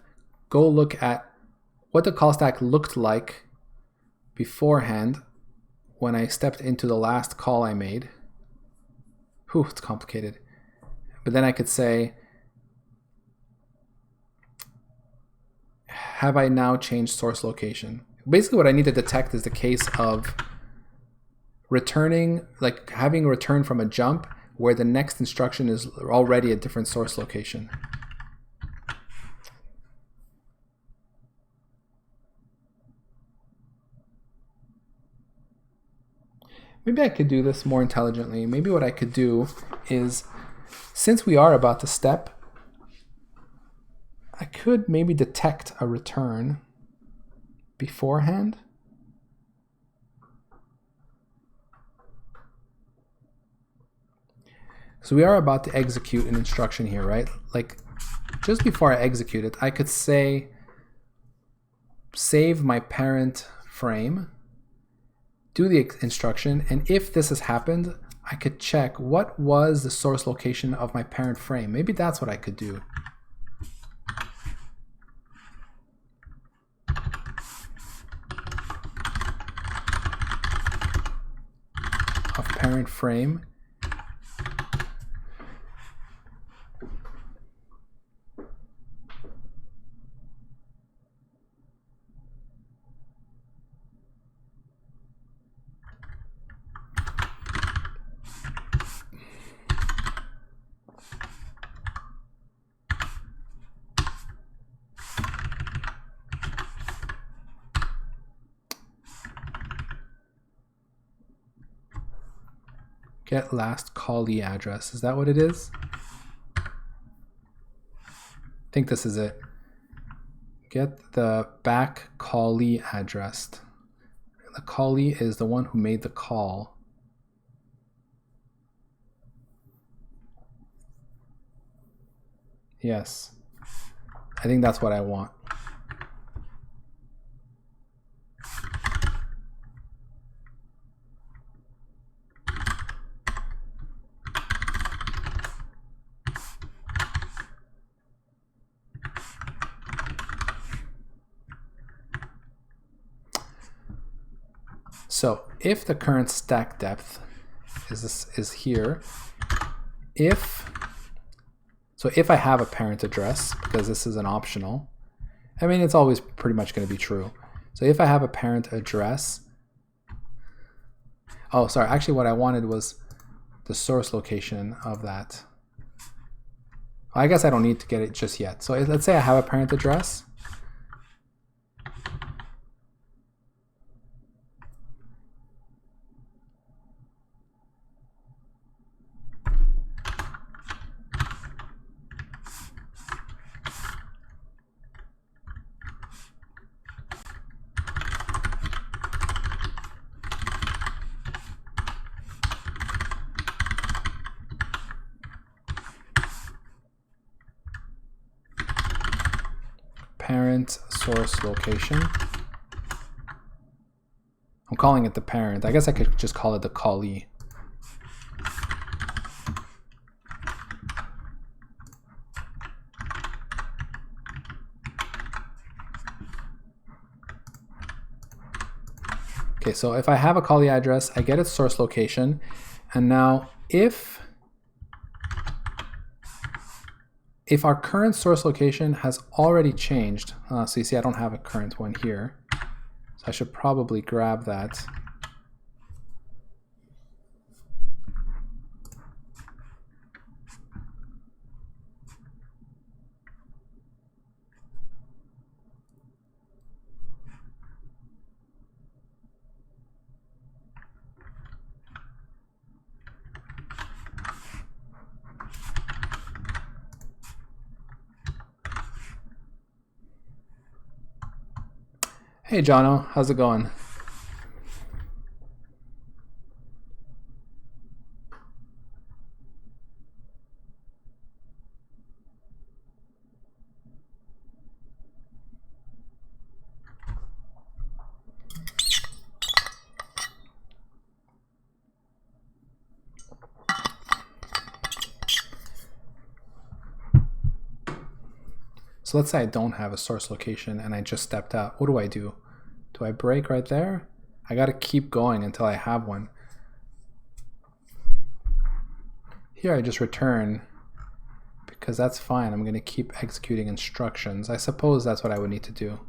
Go look at what the call stack looked like beforehand when I stepped into the last call I made. Whew, it's complicated. But then I could say, have I now changed source location? Basically what I need to detect is the case of returning, like having a return from a jump where the next instruction is already a different source location. Maybe I could do this more intelligently. Maybe what I could do is, since we are about to step, I could maybe detect a return beforehand. So we are about to execute an instruction here, right? Like just before I execute it, I could say, save my parent frame, do the instruction, and if this has happened, I could check what was the source location of my parent frame. Maybe that's what I could do. Of parent frame. Get last callee address. Is that what it is? I think this is it. Get the back callee address. The callee is the one who made the call. Yes. I think that's what I want. So if the current stack depth is here, if I have a parent address, because this is an optional, I mean, it's always pretty much going to be true. So if I have a parent address, oh, sorry, actually what I wanted was the source location of that. I guess I don't need to get it just yet. So let's say I have a parent address. Parent source location. I'm calling it the parent. I guess I could just call it the callee. Okay, so if I have a callee address, I get its source location, and now if our current source location has already changed, so you see I don't have a current one here, so I should probably grab that. Hey Jono, how's it going? So let's say I don't have a source location and I just stepped out. What do? Do I break right there? I gotta keep going until I have one. Here I just return because that's fine. I'm gonna keep executing instructions. I suppose that's what I would need to do.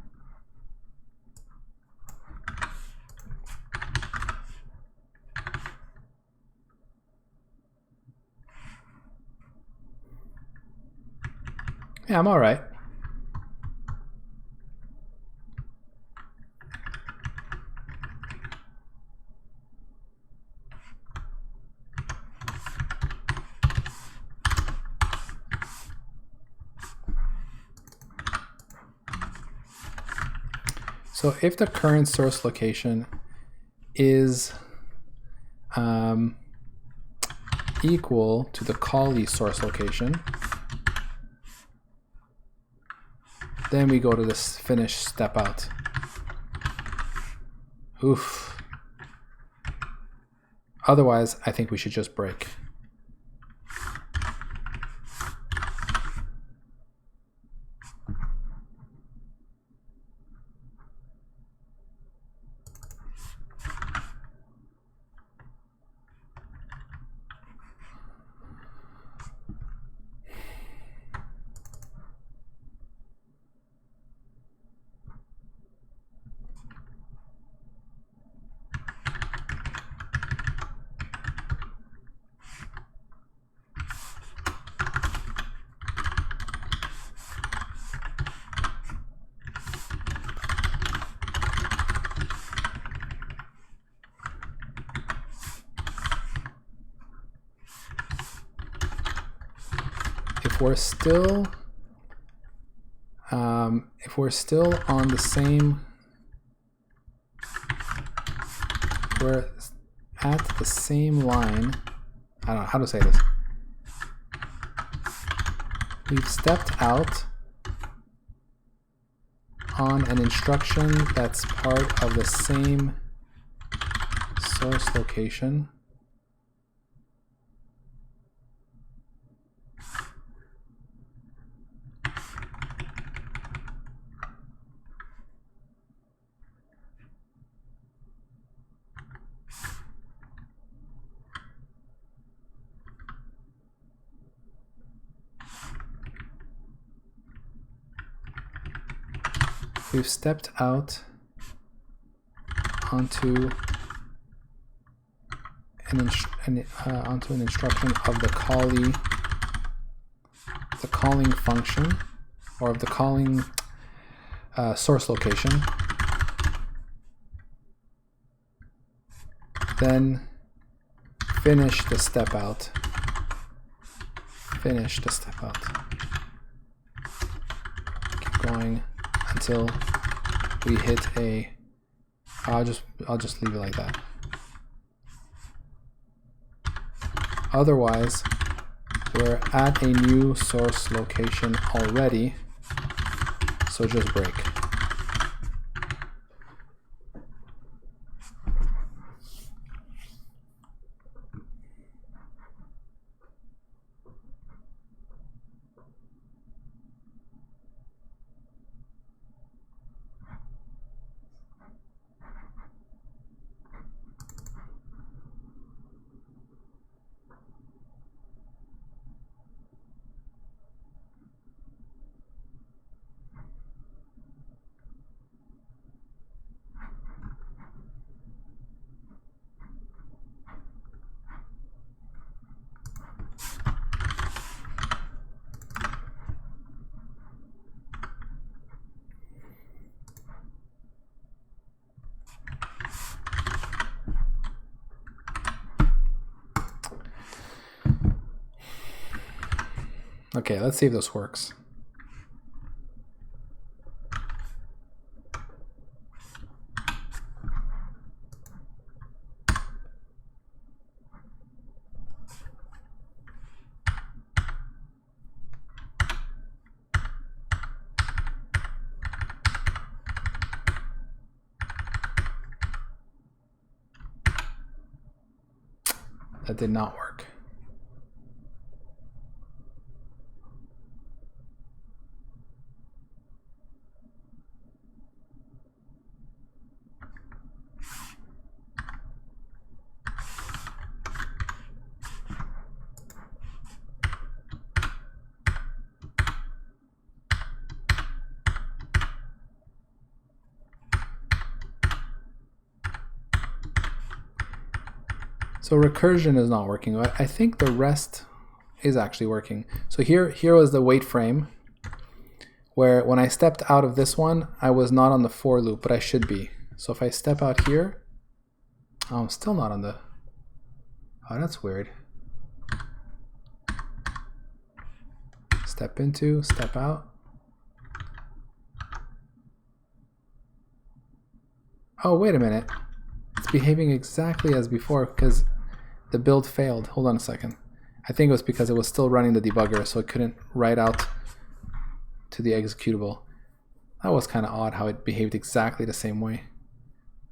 Yeah, I'm all right. So if the current source location is equal to the callee source location, then we go to this finish step out. Oof. Otherwise, I think we should just break. If we're still on the same, we're at the same line. I don't know how to say this. We've stepped out on an instruction that's part of the same source location. we've stepped out onto onto an instruction of the calling function, or of the calling source location, then finish the step out. Finish the step out. Keep going until we hit a. I'll just leave it like that. Otherwise, we're at a new source location already, so just break. Okay, let's see if this works. That did not work. So recursion is not working. I think the rest is actually working. So here was the wait frame, where when I stepped out of this one, I was not on the for loop, but I should be. So if I step out here, oh, I'm still not on the, oh, that's weird. Step into, step out. Oh, wait a minute. It's behaving exactly as before because the build failed. Hold on a second. I think it was because it was still running the debugger, so it couldn't write out to the executable. That was kind of odd how it behaved exactly the same way.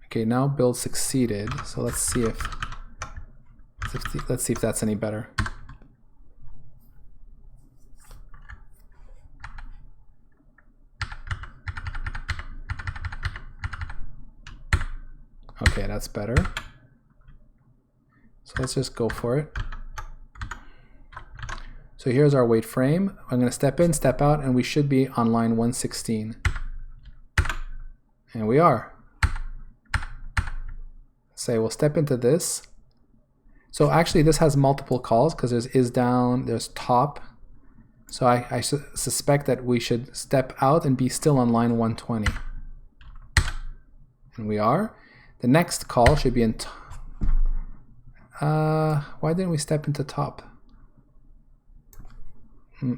Okay, now build succeeded. So let's see if that's any better. Okay, that's better. So let's just go for it. So here's our wait frame. I'm going to step in, step out, and we should be on line 116. And we are. Say we'll step into this. So actually this has multiple calls because there's is down, there's top. So I suspect that we should step out and be still on line 120. And we are. The next call should be in why didn't we step into top?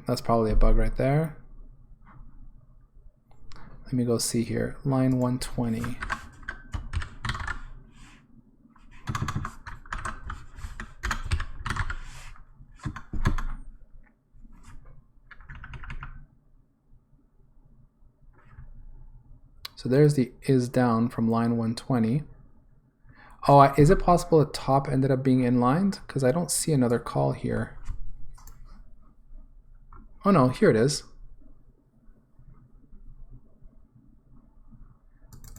That's probably a bug right there. Let me go see here. Line 120. So there's the is down from line 120. Oh, is it possible that top ended up being inlined? Because I don't see another call here. Oh no, here it is.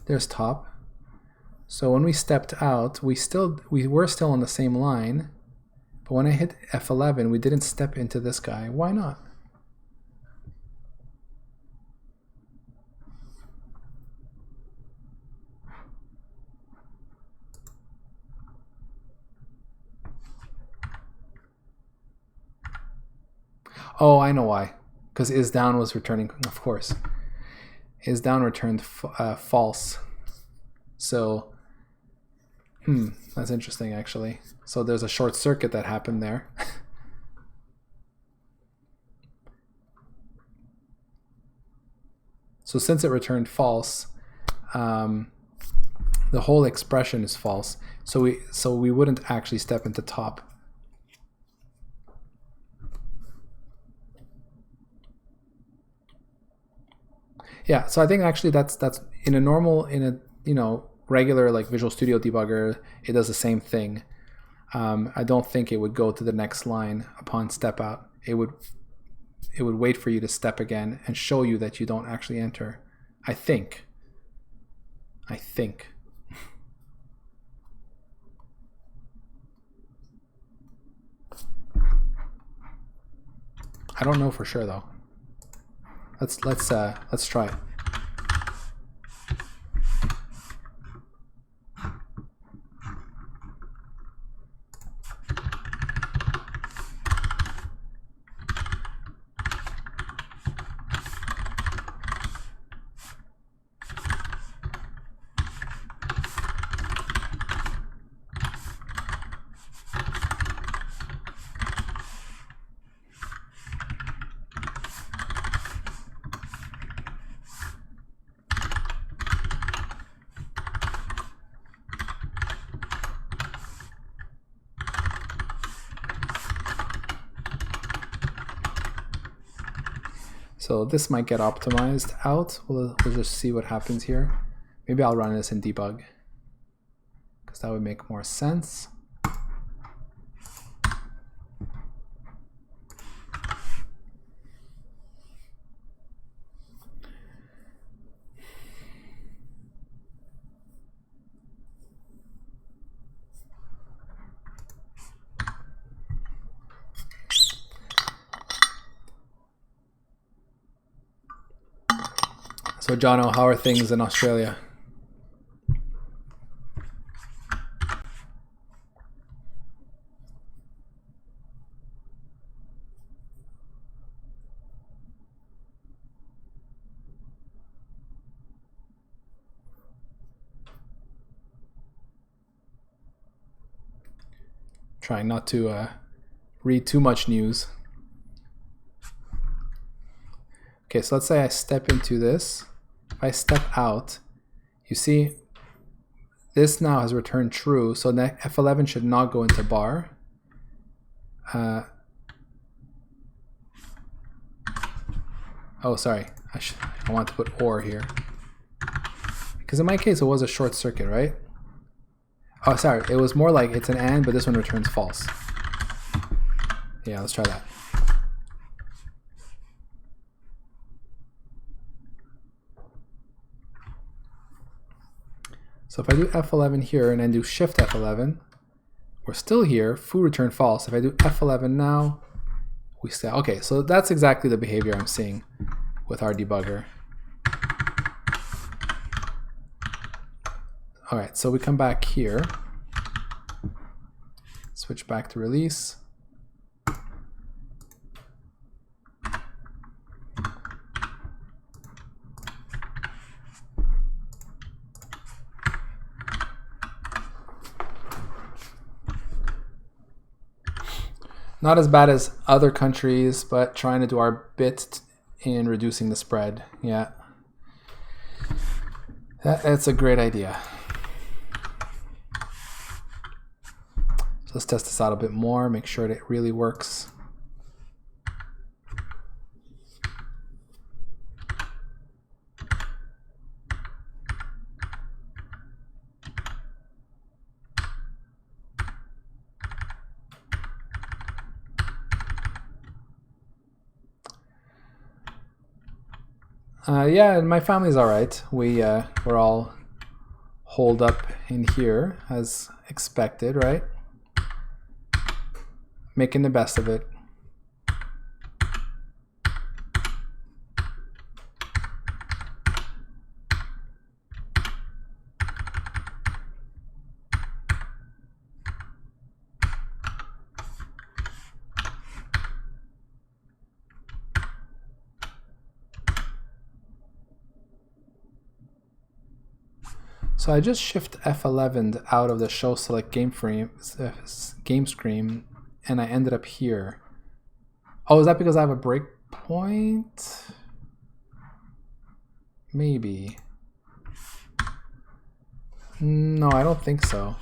There's top. So when we stepped out, we were still on the same line, but when I hit F11, we didn't step into this guy. Why not? Oh, I know why. Because is down was returning, of course. Is down returned false. So, that's interesting actually. So there's a short circuit that happened there. So since it returned false, the whole expression is false. So we wouldn't actually step into top. Yeah, so I think actually that's in a regular like Visual Studio debugger, it does the same thing. I don't think it would go to the next line upon step out. It would wait for you to step again and show you that you don't actually enter. I think. I don't know for sure though. Let's try it. So this might get optimized out. We'll just see what happens here. Maybe I'll run this in debug, because that would make more sense. So Jono, how are things in Australia? Trying not to read too much news. Okay, so let's say I step into this. If I step out, you see this now has returned true, so that F11 should not go into bar. Oh, sorry, I want to put OR here. Because in my case, it was a short circuit, right? Oh, sorry, it was more like it's an AND, but this one returns false. Yeah, let's try that. So if I do F11 here and then do Shift F11, we're still here, foo return false. If I do F11 now, we stay. Okay, so that's exactly the behavior I'm seeing with our debugger. All right, so we come back here, switch back to release. Not as bad as other countries, but trying to do our bit in reducing the spread. Yeah, that's a great idea. So let's test this out a bit more, make sure that it really works. Yeah, my family's all right. We're all holed up in here as expected, right? Making the best of it. So I just shift F11 out of the show select game screen, and I ended up here. Oh, is that because I have a breakpoint? Maybe. No, I don't think so.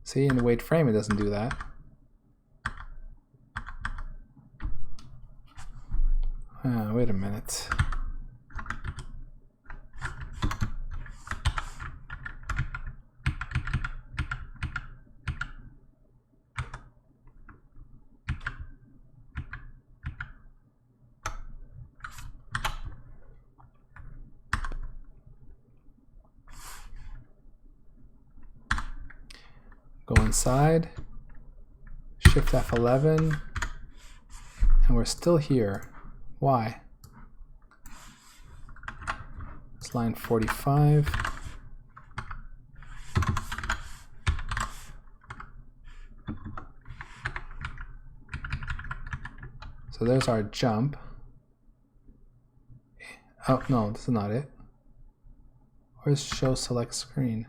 See, in the wait frame it doesn't do that. Wait a minute. Go inside, shift F11, and we're still here. Why? It's line 45. So there's our jump. Oh, no, this is not it. Where's show select screen?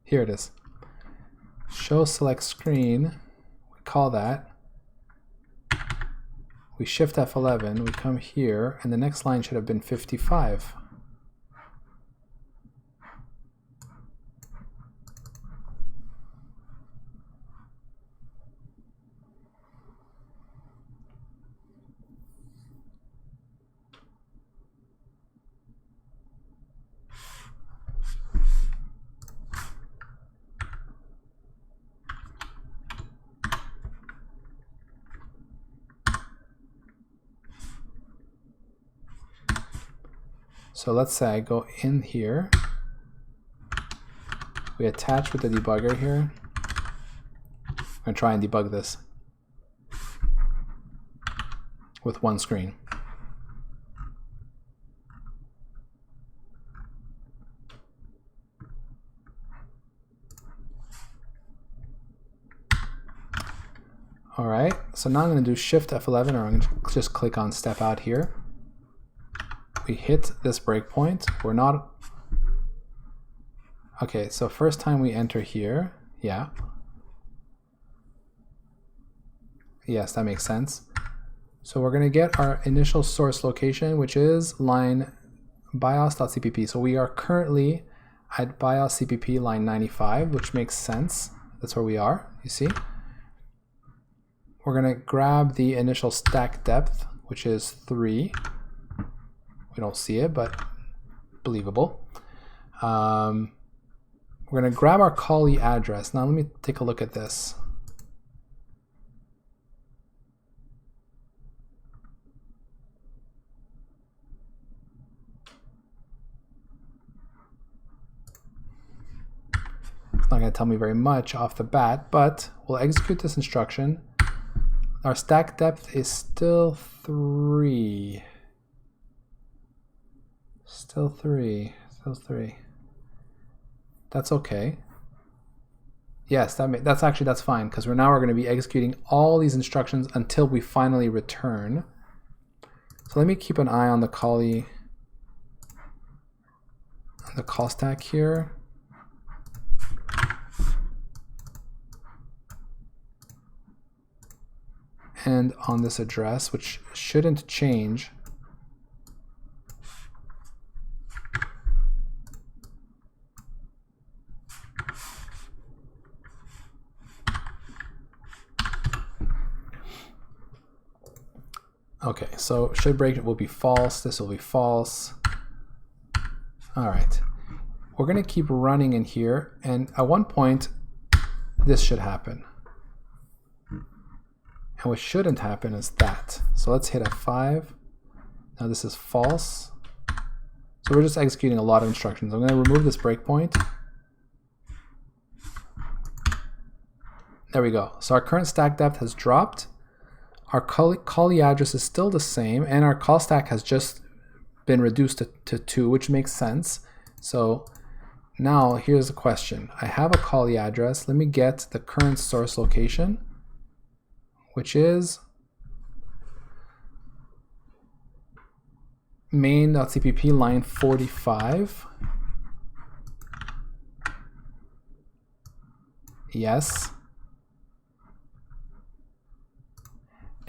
Here it is. Show select screen, we call that. We shift F11, we come here, and the next line should have been 55. So let's say I go in here, we attach with the debugger here. I'm going to try and debug this with one screen. All right, so now I'm going to do Shift F11, or I'm going to just click on Step Out here. We hit this breakpoint. We're not... Okay, so first time we enter here, yeah. Yes, that makes sense. So we're going to get our initial source location, which is line bios.cpp. So we are currently at bios.cpp line 95, which makes sense. That's where we are, you see. We're going to grab the initial stack depth, which is 3. We don't see it, but believable. We're going to grab our callee address. Now let me take a look at this. It's not going to tell me very much off the bat, but we'll execute this instruction. Our stack depth is still 3. Still 3. That's okay. Yes, that's fine, because we're going to be executing all these instructions until we finally return. So let me keep an eye on the callee, the call stack here. And on this address, which shouldn't change. Okay, so should break will be false. This will be false. All right, we're going to keep running in here, and at one point, this should happen. And what shouldn't happen is that. So let's hit F5. Now this is false. So we're just executing a lot of instructions. I'm going to remove this breakpoint. There we go. So our current stack depth has dropped. Our callee address is still the same, and our call stack has just been reduced to 2, which makes sense. So Now here's the question. I have a callee address. Let me get the current source location, which is main.cpp line 45. Yes.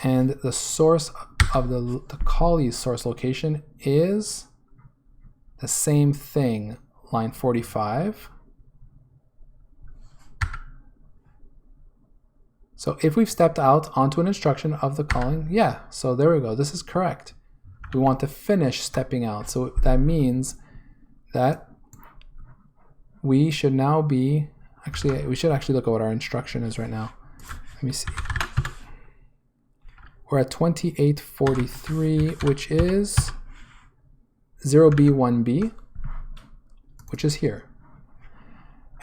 And the source of the callee source location is the same thing, line 45. So if we've stepped out onto an instruction of the calling, yeah, so there we go. This is correct. We want to finish stepping out. So that means that we should now be, actually, we should actually look at what our instruction is right now. Let me see. We're at 2843, which is 0B1B, which is here.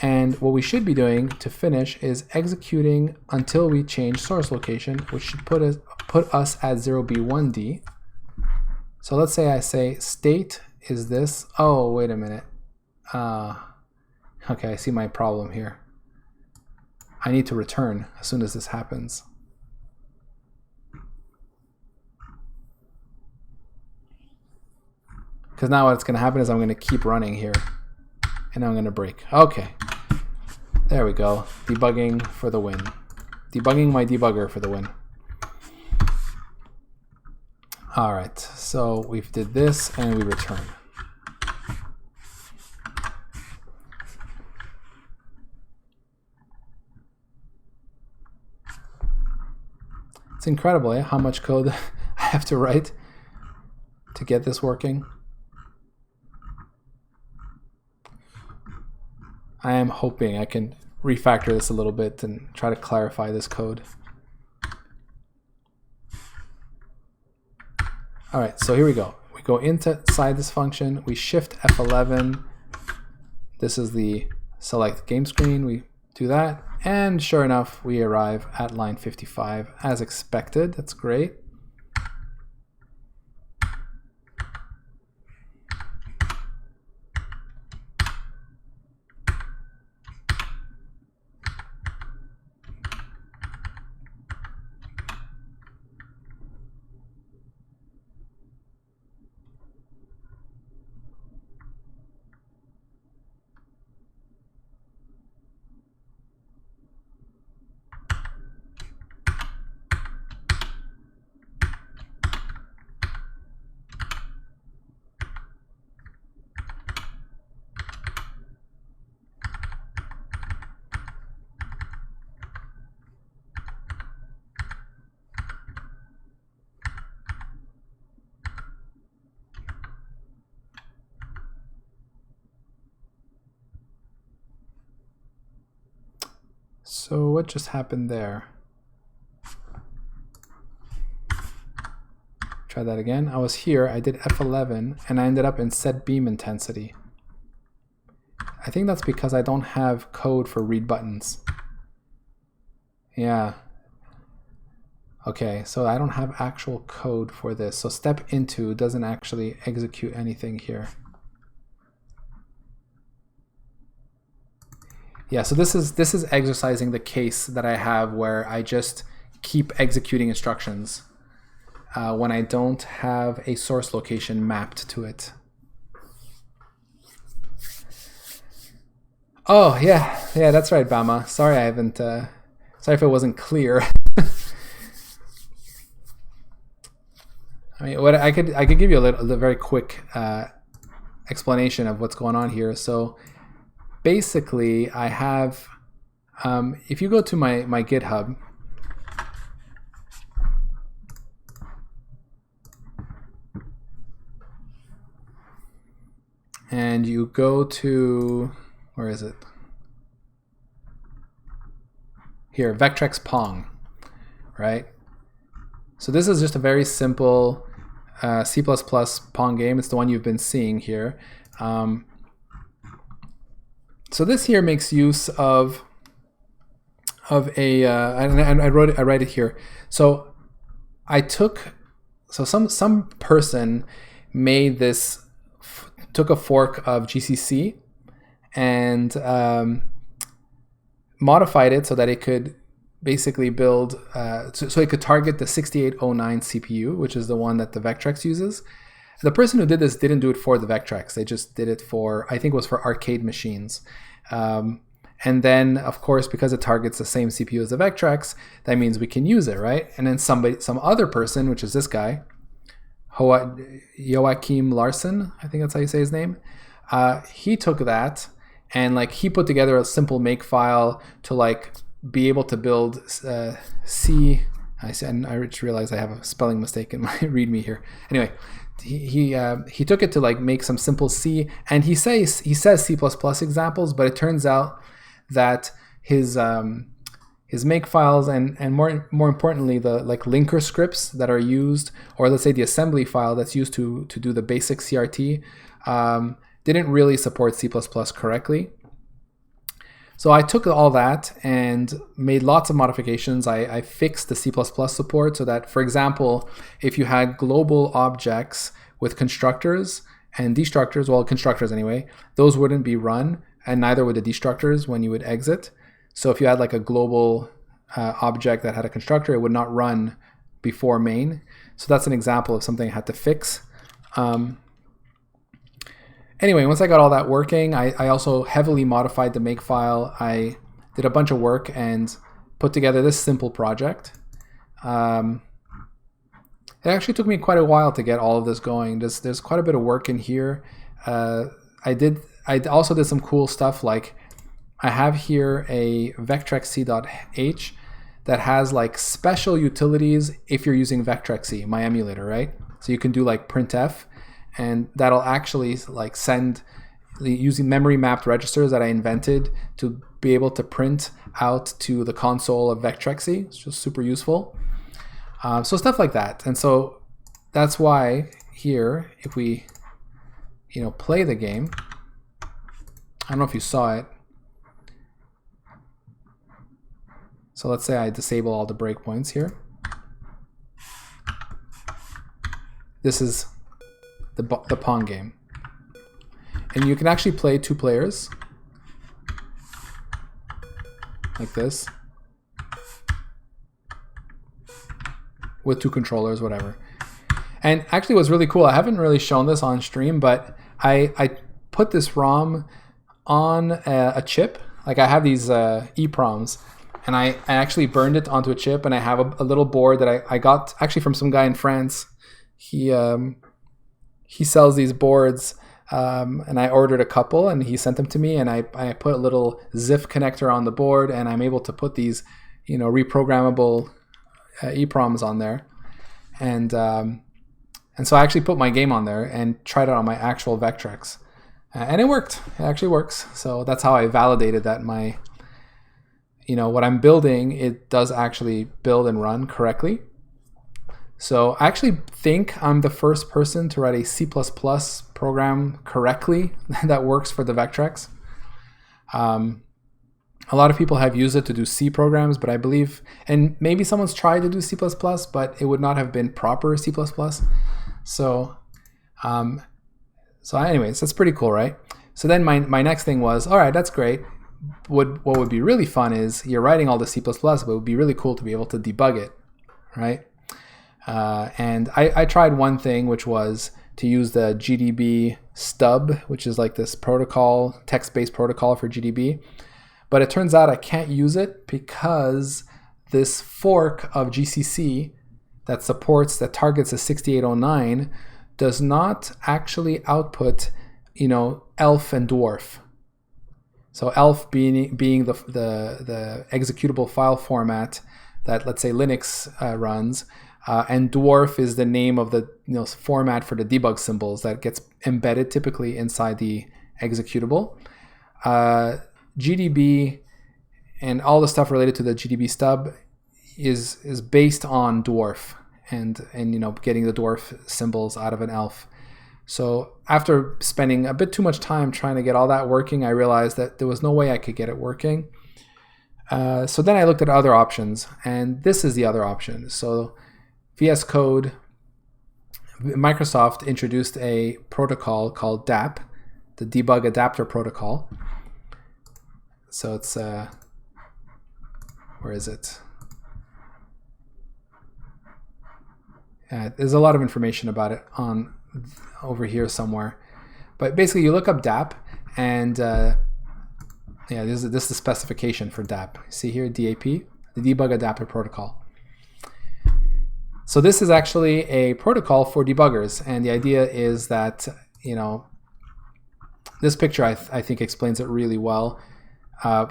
And what we should be doing to finish is executing until we change source location, which should put us at 0B1D. So let's say I say state is this. Oh, wait a minute. Okay, I see my problem here. I need to return as soon as this happens. Because now what's going to happen is I'm going to keep running here. And I'm going to break. Okay. There we go. Debugging for the win. Debugging my debugger for the win. All right. So we've did this and we return. It's incredible, eh? How much code I have to write to get this working. I am hoping I can refactor this a little bit and try to clarify this code. All right, so here we go. We go inside this function, we shift F11. This is the select game screen. We do that, and sure enough, we arrive at line 55 as expected. That's great. So what just happened there? Try that again. I was here, I did F11, and I ended up in set beam intensity. I think that's because I don't have code for read buttons. Yeah. Okay, so I don't have actual code for this. So step into doesn't actually execute anything here. Yeah, so this is exercising the case that I have where I just keep executing instructions when I don't have a source location mapped to it. Oh yeah, that's right, Bama. Sorry I haven't. Sorry if it wasn't clear. I mean, what I could give you a very quick explanation of what's going on here. So basically, I have, if you go to my GitHub, and you go to, where is it? Here, Vectrex Pong, right? So this is just a very simple C++ Pong game. It's the one you've been seeing here. So this here makes use of a, and I write it here. So some person made this, took a fork of GCC and modified it so that it could basically build, so it could target the 6809 CPU, which is the one that the Vectrex uses. The person who did this didn't do it for the Vectrex. They just did it for, I think it was for arcade machines. And then, of course, because it targets the same CPU as the Vectrex, that means we can use it, right? And then some other person, which is this guy, Joachim Larsen, I think that's how you say his name, he took that and like he put together a simple makefile to like be able to build C. I just realized I have a spelling mistake in my README here. Anyway, he took it to like make some simple C, and he says C++ examples, but it turns out that his makefiles and more importantly the like linker scripts that are used, or let's say the assembly file that's used to do the basic CRT, didn't really support C++ correctly. So I took all that and made lots of modifications. I fixed the C++ support so that, for example, if you had global objects with constructors and destructors, well, constructors anyway, those wouldn't be run, and neither would the destructors when you would exit. So if you had like a global object that had a constructor, it would not run before main. So that's an example of something I had to fix. Anyway, once I got all that working, I also heavily modified the makefile. I did a bunch of work and put together this simple project. It actually took me quite a while to get all of this going. There's quite a bit of work in here. I also did some cool stuff, like I have here a Vectrexy.h that has like special utilities if you're using Vectrexy, my emulator, right? So you can do like printf, and that'll actually like send, using memory mapped registers that I invented to be able to print out to the console of Vectrexy. It's just super useful. So stuff like that. And so that's why here, if we play the game, I don't know if you saw it. So let's say I disable all the breakpoints here. This is the Pong game. And you can actually play 2 players. Like this. With 2 controllers, whatever. And actually what's really cool, I haven't really shown this on stream, but I put this ROM on a chip. Like I have these EEPROMs, and I actually burned it onto a chip, and I have a little board that I got actually from some guy in France. He sells these boards, and I ordered a couple, and he sent them to me, and I put a little ZIF connector on the board, and I'm able to put these reprogrammable EEPROMs on there, and so I actually put my game on there and tried it on my actual Vectrex. And it worked. It actually works. So that's how I validated that my, what I'm building, it does actually build and run correctly. So I actually think I'm the first person to write a C++ program correctly that works for the Vectrex. A lot of people have used it to do C programs, but I believe, and maybe someone's tried to do C++, but it would not have been proper C++. So anyways, that's pretty cool, right? So then my next thing was, all right, that's great. What would be really fun is you're writing all the C++, but it would be really cool to be able to debug it, right? And I tried one thing, which was to use the GDB stub, which is like this protocol, text-based protocol for GDB. But it turns out I can't use it because this fork of GCC that targets the 6809 does not actually output, ELF and dwarf. So ELF being the executable file format that, let's say, Linux runs, and dwarf is the name of the format for the debug symbols that gets embedded typically inside the executable. GDB and all the stuff related to the GDB stub is based on dwarf and getting the dwarf symbols out of an ELF. So after spending a bit too much time trying to get all that working, I realized that there was no way I could get it working. So then I looked at other options, and this is the other option. So VS Code, Microsoft introduced a protocol called DAP, the Debug Adapter Protocol. So it's, where is it? There's a lot of information about it on over here somewhere. But basically you look up DAP and yeah, this is the specification for DAP. See here, DAP, the debug adapter protocol. So this is actually a protocol for debuggers, and the idea is that, you know, this picture I think explains it really well.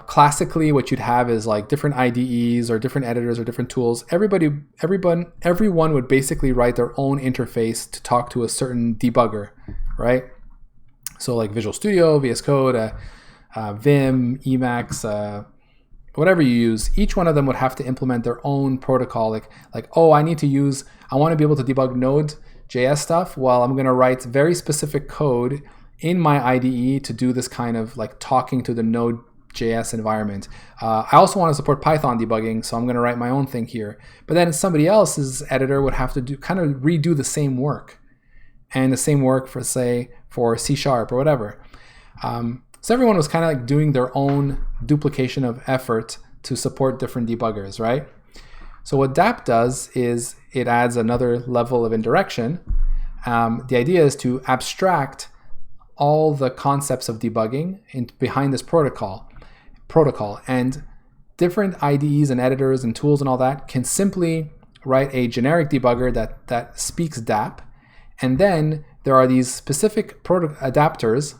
Classically, what you'd have is like different IDEs or different editors or different tools. Everyone would basically write their own interface to talk to a certain debugger, right? So like Visual Studio, VS Code, Vim, Emacs, whatever you use, each one of them would have to implement their own protocol. Like, oh, I want to be able to debug Node.js stuff. Well, I'm going to write very specific code in my IDE to do this kind of like talking to the Node.js environment. I also want to support Python debugging, so I'm going to write my own thing here. But then somebody else's editor would have to kind of redo the same work, and the same work for, say, for C# or whatever. So everyone was kind of like doing their own duplication of effort to support different debuggers, right? So what DAP does is it adds another level of indirection. The idea is to abstract all the concepts of debugging behind this protocol, and different IDEs and editors and tools and all that can simply write a generic debugger that speaks DAP, and then there are these specific adapters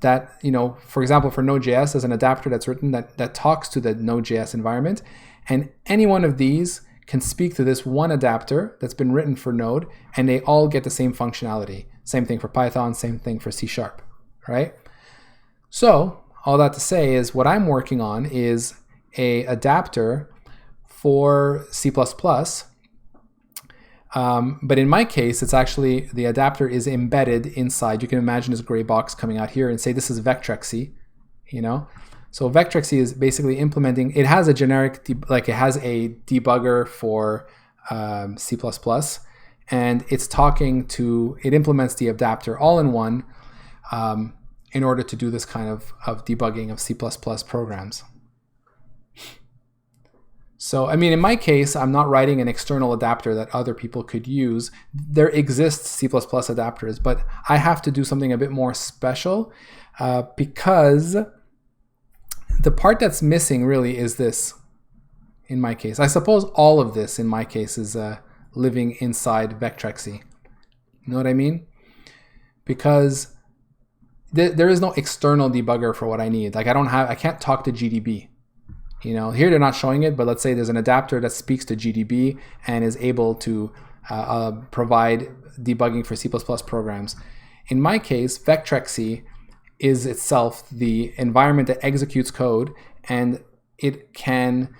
that, you know, for example, for Node.js, there's an adapter that's written that talks to the Node.js environment, and any one of these can speak to this one adapter that's been written for Node, and they all get the same functionality. Same thing for Python, same thing for C#, right? So all that to say is what I'm working on is a adapter for C++, but in my case, it's actually, the adapter is embedded inside. You can imagine this gray box coming out here and say this is Vectrexy, you know? So Vectrexy is basically implementing, it has a generic, it has a debugger for C++, and it's it implements the adapter all in one in order to do this kind of debugging of C++ programs. So, I mean, in my case, I'm not writing an external adapter that other people could use. There exists C++ adapters, but I have to do something a bit more special because the part that's missing really is this, in my case. I suppose all of this, in my case, is living inside Vectrexy. You know what I mean? Because there is no external debugger for what I need. Like, I can't talk to GDB. You know, here they're not showing it, but let's say there's an adapter that speaks to GDB and is able to provide debugging for C++ programs. In my case, Vectrexy is itself the environment that executes code, and it can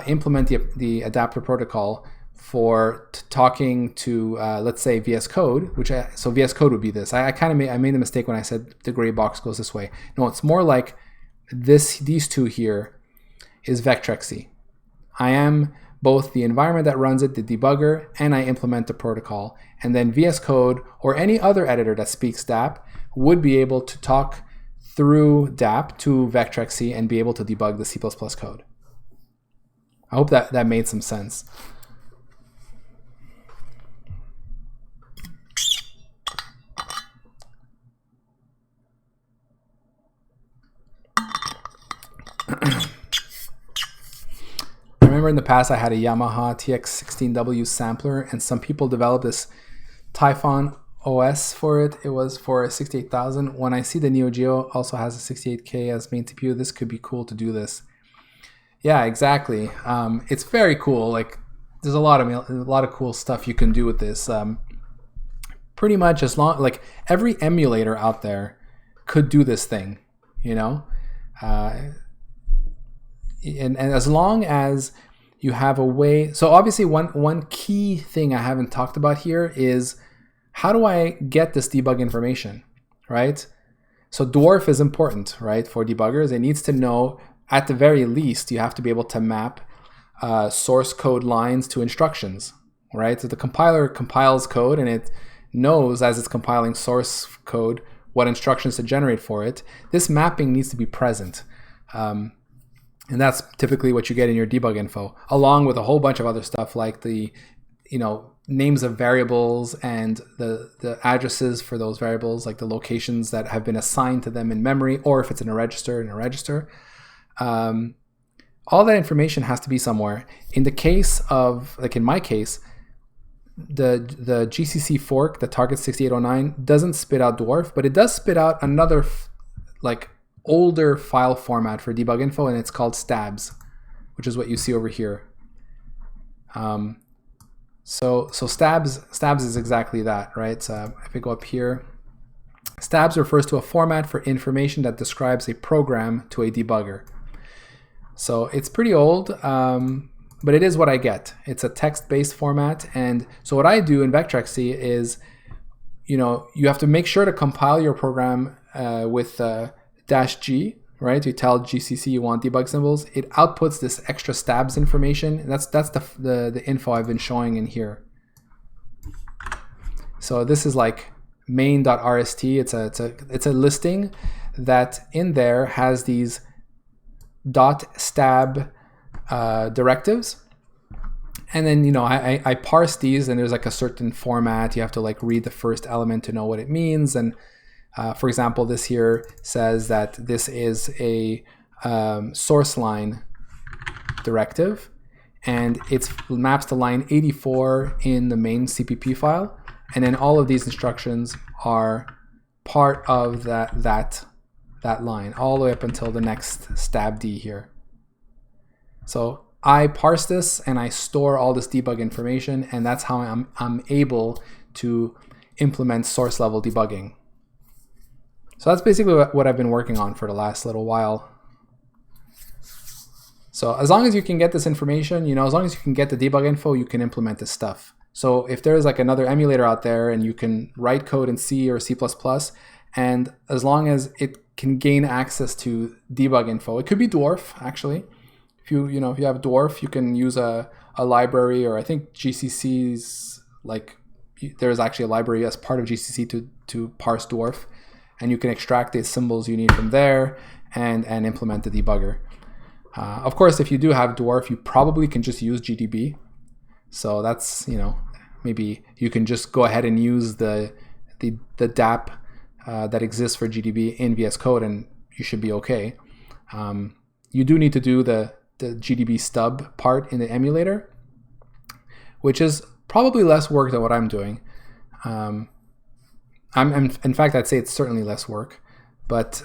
implement the adapter protocol for talking to, let's say, VS Code, so VS Code would be this. I made the mistake when I said the gray box goes this way. No, it's more like these two here is Vectrexy. I am both the environment that runs it, the debugger, and I implement the protocol. And then VS Code or any other editor that speaks DAP would be able to talk through DAP to Vectrexy and be able to debug the C++ code. I hope that made some sense. I remember in the past I had a Yamaha TX16W sampler, and some people developed this Typhon OS for it. It was for 68,000. When I see the Neo Geo also has a 68K as main CPU, this could be cool to do this. Yeah, exactly. It's very cool. Like, there's a lot of cool stuff you can do with this. Pretty much like every emulator out there could do this thing, you know. And as long as you have a way, so obviously one key thing I haven't talked about here is how do I get this debug information, right? So dwarf is important, right, for debuggers. It needs to know, at the very least, you have to be able to map source code lines to instructions, right? So the compiler compiles code and it knows as it's compiling source code what instructions to generate for it. This mapping needs to be present. And that's typically what you get in your debug info, along with a whole bunch of other stuff like the, names of variables and the addresses for those variables, like the locations that have been assigned to them in memory, or if it's in a register, all that information has to be somewhere. In the case of, like in my case, the GCC fork, the target 6809, doesn't spit out dwarf, but it does spit out another older file format for debug info, and it's called stabs, which is what you see over here. So stabs is exactly that, right? So if I go up here, stabs refers to a format for information that describes a program to a debugger. So it's pretty old, but it is what I get. It's a text-based format, and so what I do in Vectrexy is, you have to make sure to compile your program with -G, right? You tell GCC you want debug symbols. It outputs this extra stabs information. That's the info I've been showing in here. So this is like main.rst. It's a listing that in there has these .stab directives, and then I parse these, and there's like a certain format. You have to like read the first element to know what it means. And for example, this here says that this is a source line directive, and it maps to line 84 in the main CPP file, and then all of these instructions are part of that line all the way up until the next stab D here. So I parse this and I store all this debug information, and that's how I'm able to implement source level debugging. So that's basically what I've been working on for the last little while. So as long as you can get this information, as long as you can get the debug info, you can implement this stuff. So if there's like another emulator out there and you can write code in C or C++, and as long as it can gain access to debug info, it could be dwarf actually. If you have dwarf, you can use a library, or I think GCC's there's actually a library as part of GCC to parse dwarf, and you can extract the symbols you need from there and implement the debugger. Of course, if you do have dwarf, you probably can just use GDB. So that's, maybe you can just go ahead and use the DAP that exists for GDB in VS Code, and you should be okay. You do need to do the GDB stub part in the emulator, which is probably less work than what I'm doing. In fact, I'd say it's certainly less work, but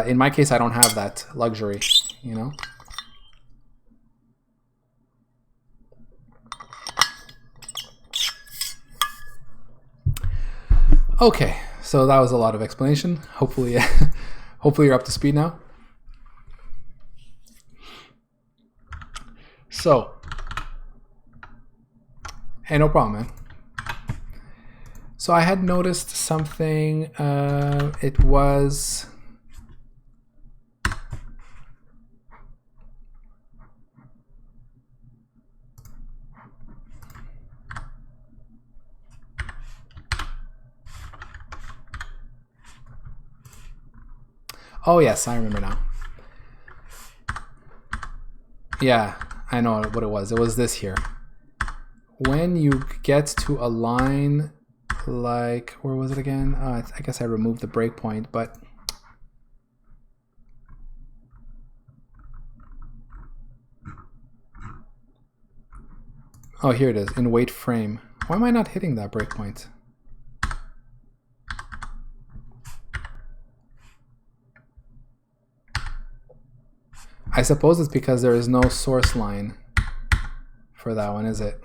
in my case, I don't have that luxury, Okay, so that was a lot of explanation. Hopefully, hopefully you're up to speed now. So, hey, no problem, man. So I had noticed something. It was oh yes, I remember now. Yeah, I know what it was. It was this here. When you get to a line like, where was it again? I guess I removed the breakpoint, but oh, here it is, in wait frame. Why am I not hitting that breakpoint? I suppose it's because there is no source line for that one, is it?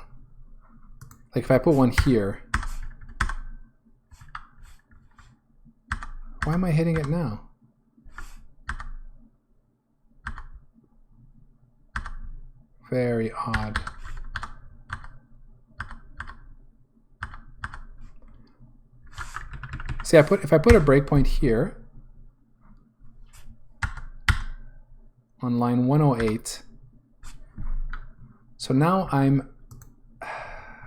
Like if I put one here, why am I hitting it now? Very odd. See, if I put a breakpoint here on line 108, so now I'm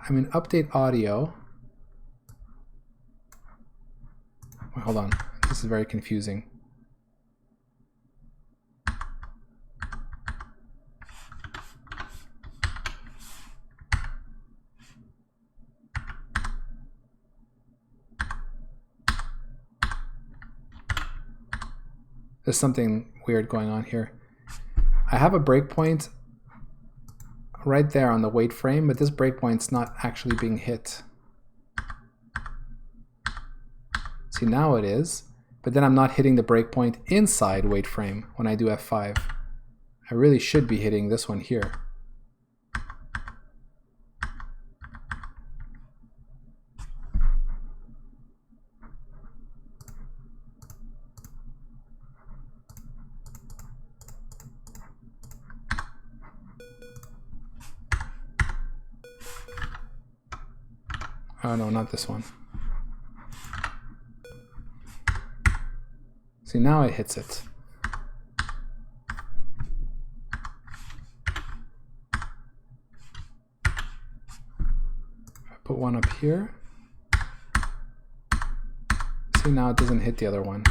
in update audio. Wait, hold on, this is very confusing. There's something weird going on here. I have a breakpoint right there on the wait frame, but this breakpoint's not actually being hit. See, now it is, but then I'm not hitting the breakpoint inside wait frame when I do F5. I really should be hitting this one here. Oh no, not this one. See, now it hits it. I put one up here. See, now it doesn't hit the other one.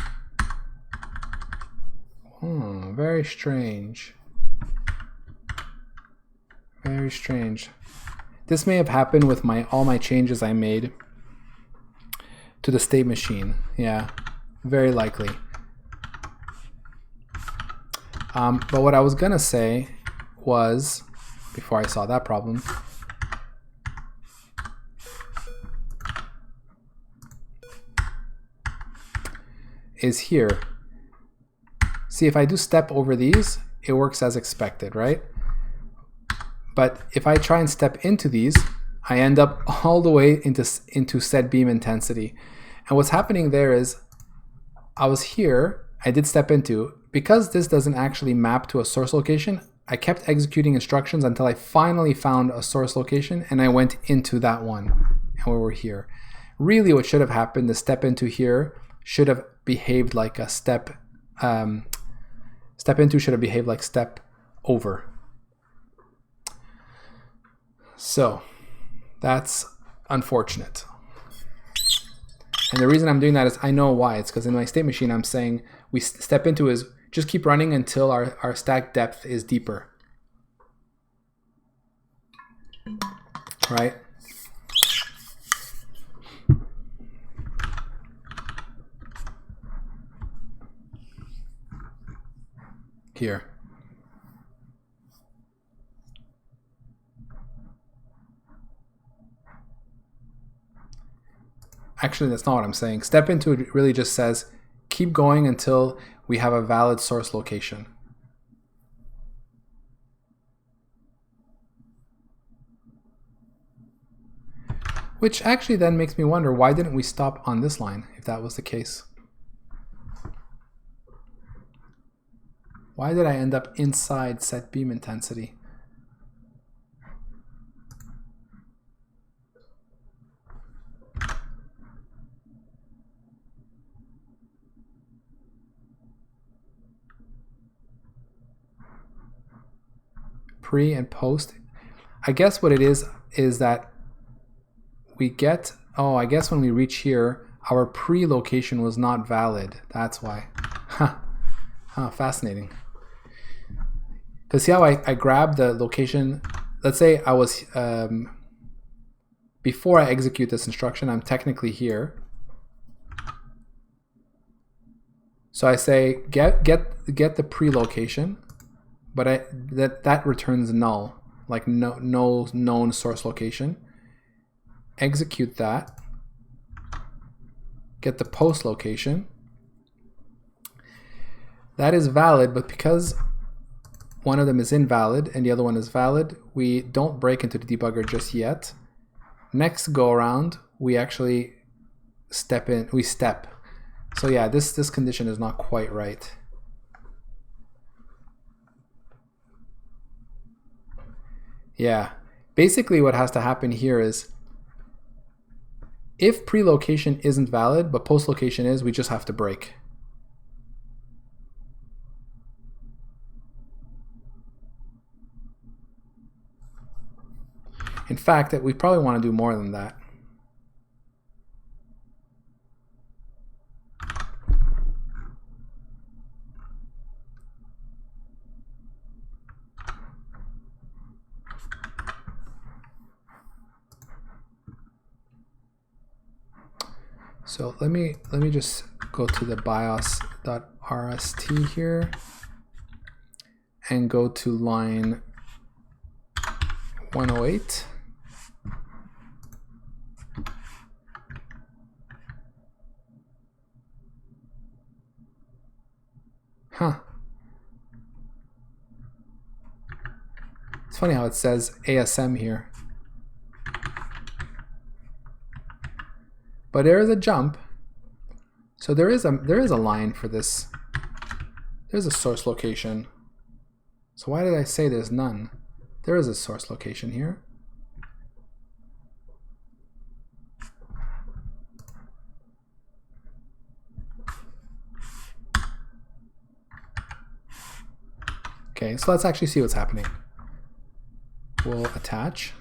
Oh, very strange. Very strange. This may have happened with all my changes I made to the state machine. Yeah, very likely. But what I was gonna say was, before I saw that problem, is here. See, if I do step over these, it works as expected, right? But if I try and step into these, I end up all the way into set beam intensity. And what's happening there is, I was here, I did step into, because this doesn't actually map to a source location, I kept executing instructions until I finally found a source location and I went into that one, and we were here. Really what should have happened, the step into here should have behaved like a step, step into should have behaved like step over. So that's unfortunate. And the reason I'm doing that is I know why. It's because in my state machine I'm saying we step into is just keep running until our stack depth is deeper. Right? Here. Actually, that's not what I'm saying. Step into it really just says keep going until we have a valid source location. Which actually then makes me wonder, why didn't we stop on this line if that was the case? Why did I end up inside set beam intensity? Pre and post. I guess what it is that we get, oh, I guess when we reach here, our pre-location was not valid. That's why. Huh. Huh, fascinating. Because see how I grabbed the location, let's say I was, before I execute this instruction, I'm technically here. So I say get the pre-location, but that returns null, like no known source location. Execute that, get the post location. That is valid, but because one of them is invalid and the other one is valid, we don't break into the debugger just yet. Next go around, we actually step in, we step. So yeah, this condition is not quite right. Yeah, basically what has to happen here is if pre-location isn't valid, but post-location is, we just have to break. In fact, we probably want to do more than that. So let me just go to the bios.rc RST here and go to line 108. Huh. It's funny how it says ASM here. But there is a jump. So there is a line for this. There's a source location. So why did I say there's none? There is a source location here. Okay, so let's actually see what's happening. We'll attach.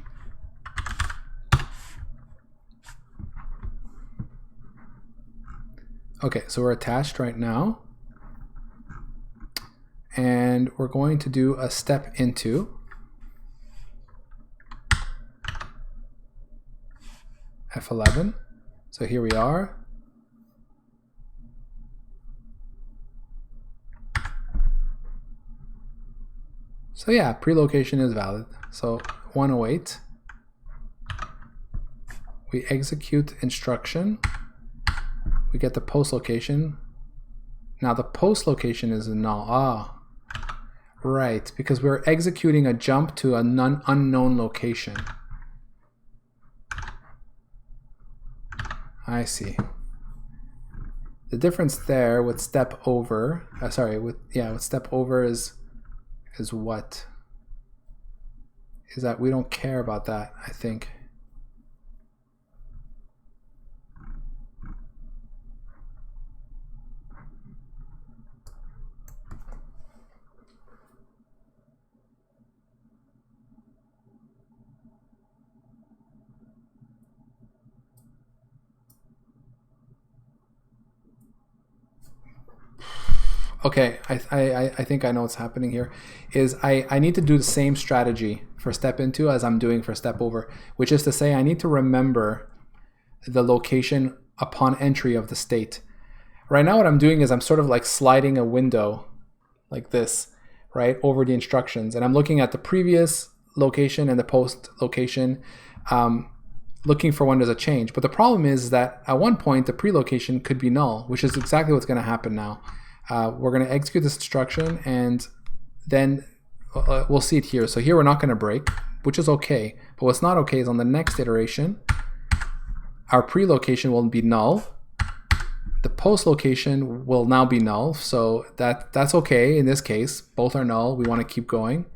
Okay, so we're attached right now. And we're going to do a step into. F11. So here we are. So yeah, prelocation is valid. So 108. We execute instruction. We get the post location. Now the post location is null. Ah, right, because we're executing a jump to an unknown location. I see. The difference there with step over, with step over is what? Is that we don't care about that, I think. Okay, I think I know what's happening here. Is I need to do the same strategy for step into as I'm doing for step over, which is to say I need to remember the location upon entry of the state. Right now what I'm doing is I'm sort of like sliding a window like this, right, over the instructions, and I'm looking at the previous location and the post location, looking for when there's a change. But the problem is that at one point the pre-location could be null, which is exactly what's going to happen now. We're going to execute this instruction, and then we'll see it here. So here we're not going to break, which is okay. But what's not okay is on the next iteration, our pre-location will be null. The post location will now be null. So that's okay in this case. Both are null. We want to keep going.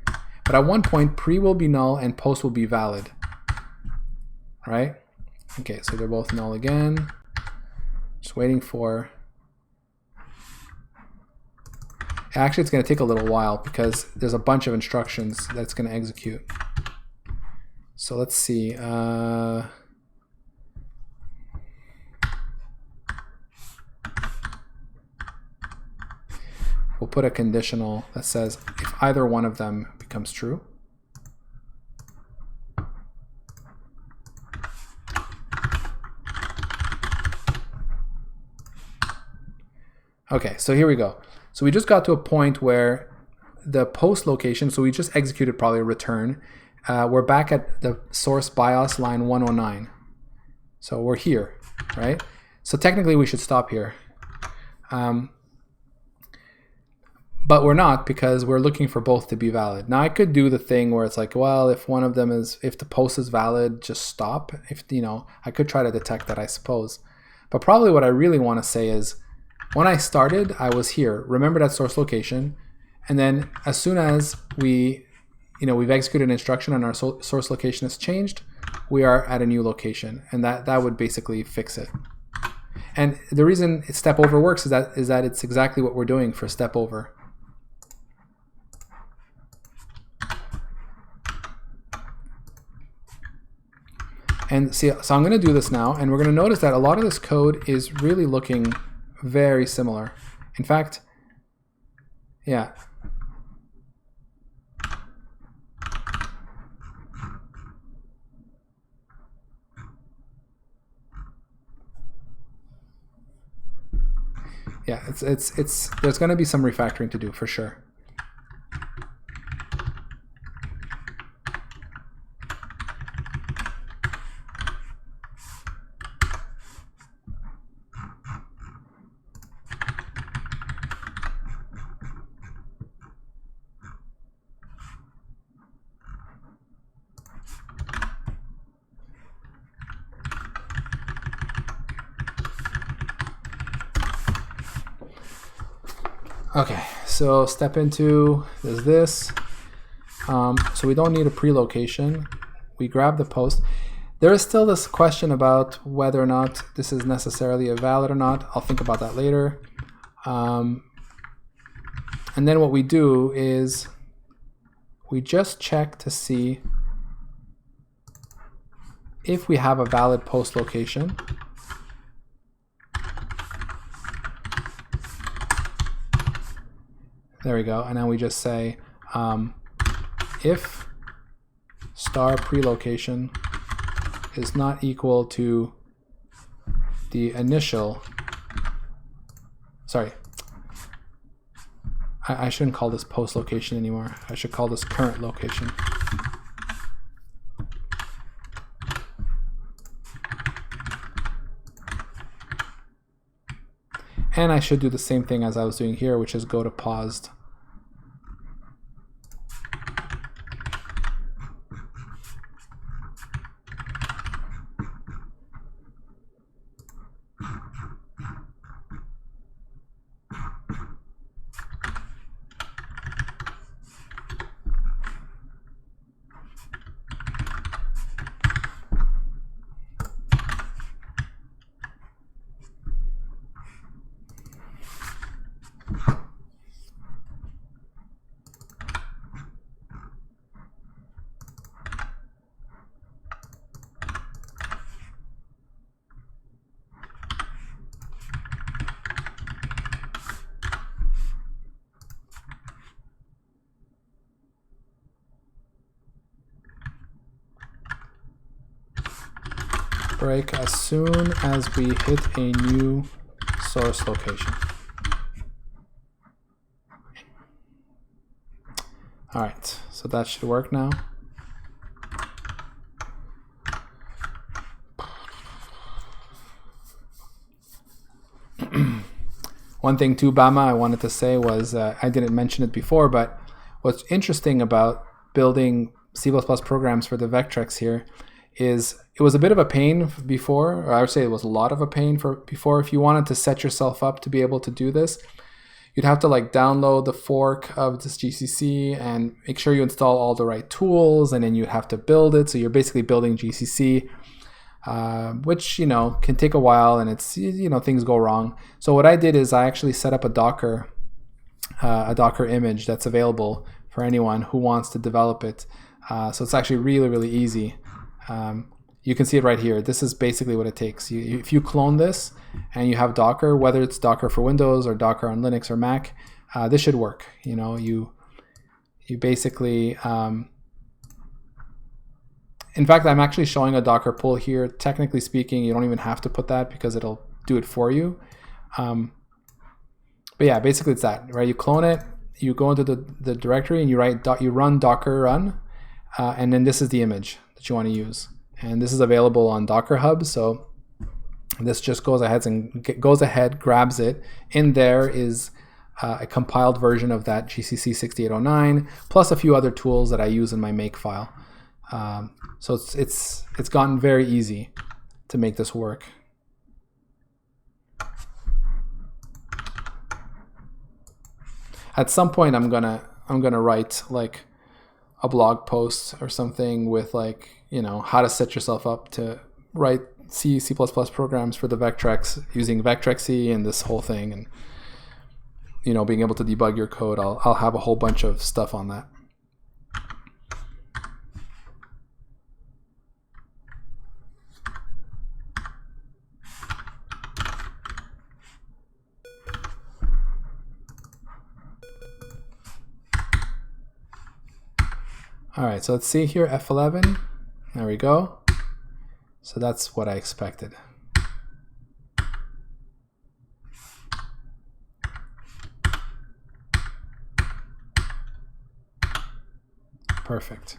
But at one point, pre will be null and post will be valid. Right? Okay, so they're both null again. Just waiting for... Actually, it's going to take a little while because there's a bunch of instructions that's going to execute. So let's see. We'll put a conditional that says if either one of them becomes true. Okay, so here we go. So we just got to a point where the post location, so we just executed probably a return. We're back at the source BIOS line 109. So we're here, right? So technically we should stop here. But we're not, because we're looking for both to be valid. Now I could do the thing where it's like, well, if one of them is, if the post is valid, just stop. If, you know, I could try to detect that, I suppose. But probably what I really want to say is, when I started, I was here. Remember that source location, and then as soon as we've executed an instruction and our source location has changed, we are at a new location, and that would basically fix it. And the reason step over works is that it's exactly what we're doing for step over. And see, so I'm going to do this now, and we're going to notice that a lot of this code is really looking very similar. In fact, yeah. yeah, there's going to be some refactoring to do for sure. Okay, so step into is this. So we don't need a pre-location. We grab the post. There is still this question about whether or not this is necessarily a valid or not. I'll think about that later. And then what we do is we just check to see if we have a valid post location. There we go. And now we just say if star pre-location is not equal to the initial, sorry, I shouldn't call this post location anymore. I should call this current location. And I should do the same thing as I was doing here, which is go to paused. Break as soon as we hit a new source location. All right, so that should work now. One thing too, Bama, I wanted to say was, I didn't mention it before, but what's interesting about building C++ programs for the Vectrex here is it was a bit of a pain before, or I would say it was a lot of a pain before. If you wanted to set yourself up to be able to do this, you'd have to like download the fork of this GCC and make sure you install all the right tools, and then you have to build it. So you're basically building GCC, which, you know, can take a while, and it's, you know, things go wrong. So what I did is I actually set up a Docker image that's available for anyone who wants to develop it. So it's actually really, really easy. You can see it right here. This is basically what it takes. If you clone this and you have Docker, whether it's Docker for Windows or Docker on Linux or Mac, this should work. You know, you basically, in fact, I'm actually showing a Docker pull here. Technically speaking, you don't even have to put that because it'll do it for you. But yeah, basically it's that, right? You clone it, you go into the directory, and you run docker run, and then this is the image that you want to use. And this is available on Docker Hub, so this just goes ahead, grabs it. In there is a compiled version of that GCC 6809, plus a few other tools that I use in my make file. So it's gotten very easy to make this work. At some point, I'm gonna write like a blog post or something with, like, you know, how to set yourself up to write C++ programs for the Vectrex using Vectrexy and this whole thing, and, you know, being able to debug your code. I'll have a whole bunch of stuff on that. All right, so let's see here, F11. There we go. So that's what I expected. Perfect.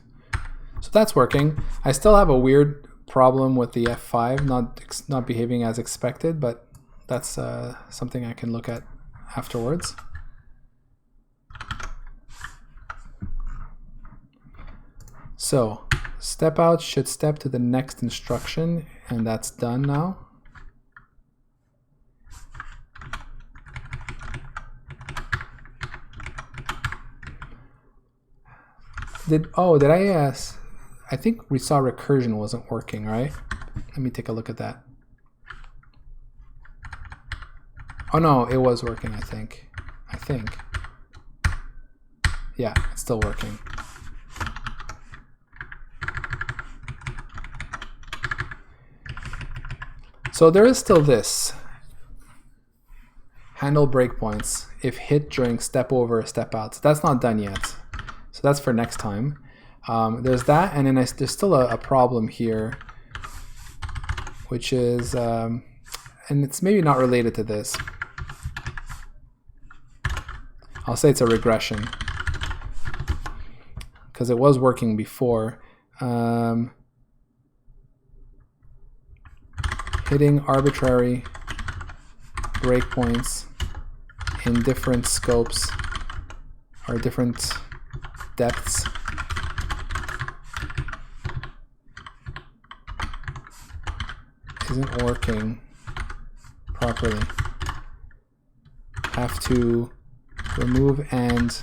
So that's working. I still have a weird problem with the F5 not behaving as expected, but that's something I can look at afterwards. So step out should step to the next instruction, and that's done now. Did I think we saw recursion wasn't working, right? Let me take a look at that. Oh no, it was working, I think. Yeah, it's still working. So there is still this. Handle breakpoints if hit during step over or step out. So that's not done yet. So that's for next time. There's that, and then there's still a problem here, which is, and it's maybe not related to this. I'll say it's a regression, because it was working before. Hitting arbitrary breakpoints in different scopes or different depths isn't working properly. Have to remove and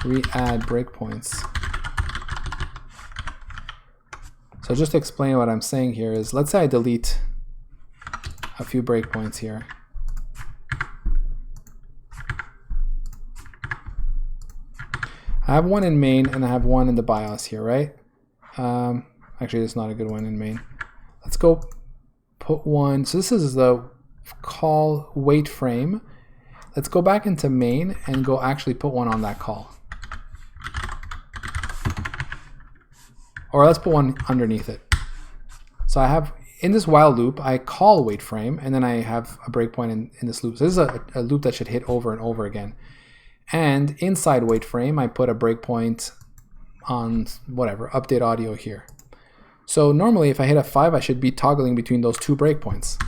re-add breakpoints. So just to explain what I'm saying here is, let's say I delete a few breakpoints here. I have one in main and I have one in the BIOS here, right? Actually, it's not a good one in main. Let's go put one. So this is the call wait frame. Let's go back into main and go actually put one on that call. Or let's put one underneath it. So I have, in this while loop, I call wait frame, and then I have a breakpoint in this loop. So this is a loop that should hit over and over again. And inside wait frame, I put a breakpoint on whatever, update audio here. So normally if I hit F5, I should be toggling between those two breakpoints.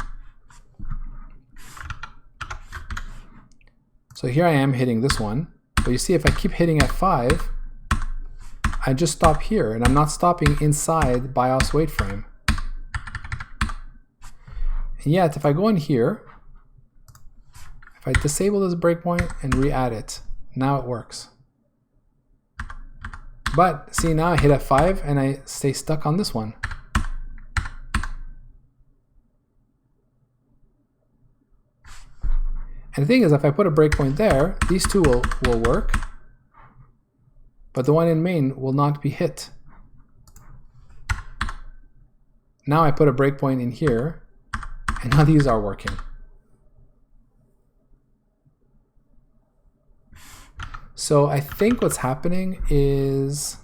So here I am hitting this one. But you see, if I keep hitting F5, I just stop here, and I'm not stopping inside BIOS wait frame. And yet, if I go in here, if I disable this breakpoint and re-add it, now it works. But see, now I hit F5 and I stay stuck on this one. And the thing is, if I put a breakpoint there, these two will work, but the one in main will not be hit. Now I put a breakpoint in here, and now these are working. So I think what's happening is,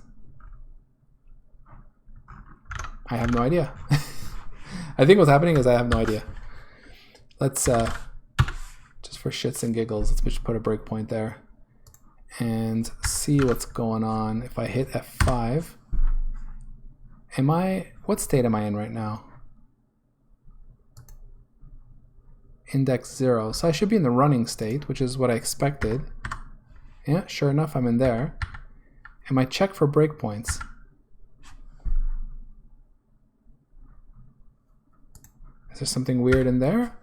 I have no idea. I think what's happening is I have no idea. Let's, just for shits and giggles, let's just put a breakpoint there and see what's going on. If I hit F5, what state am I in right now? Index 0. So I should be in the running state, which is what I expected. Yeah, sure enough, I'm in there. And I check for breakpoints. Is there something weird in there?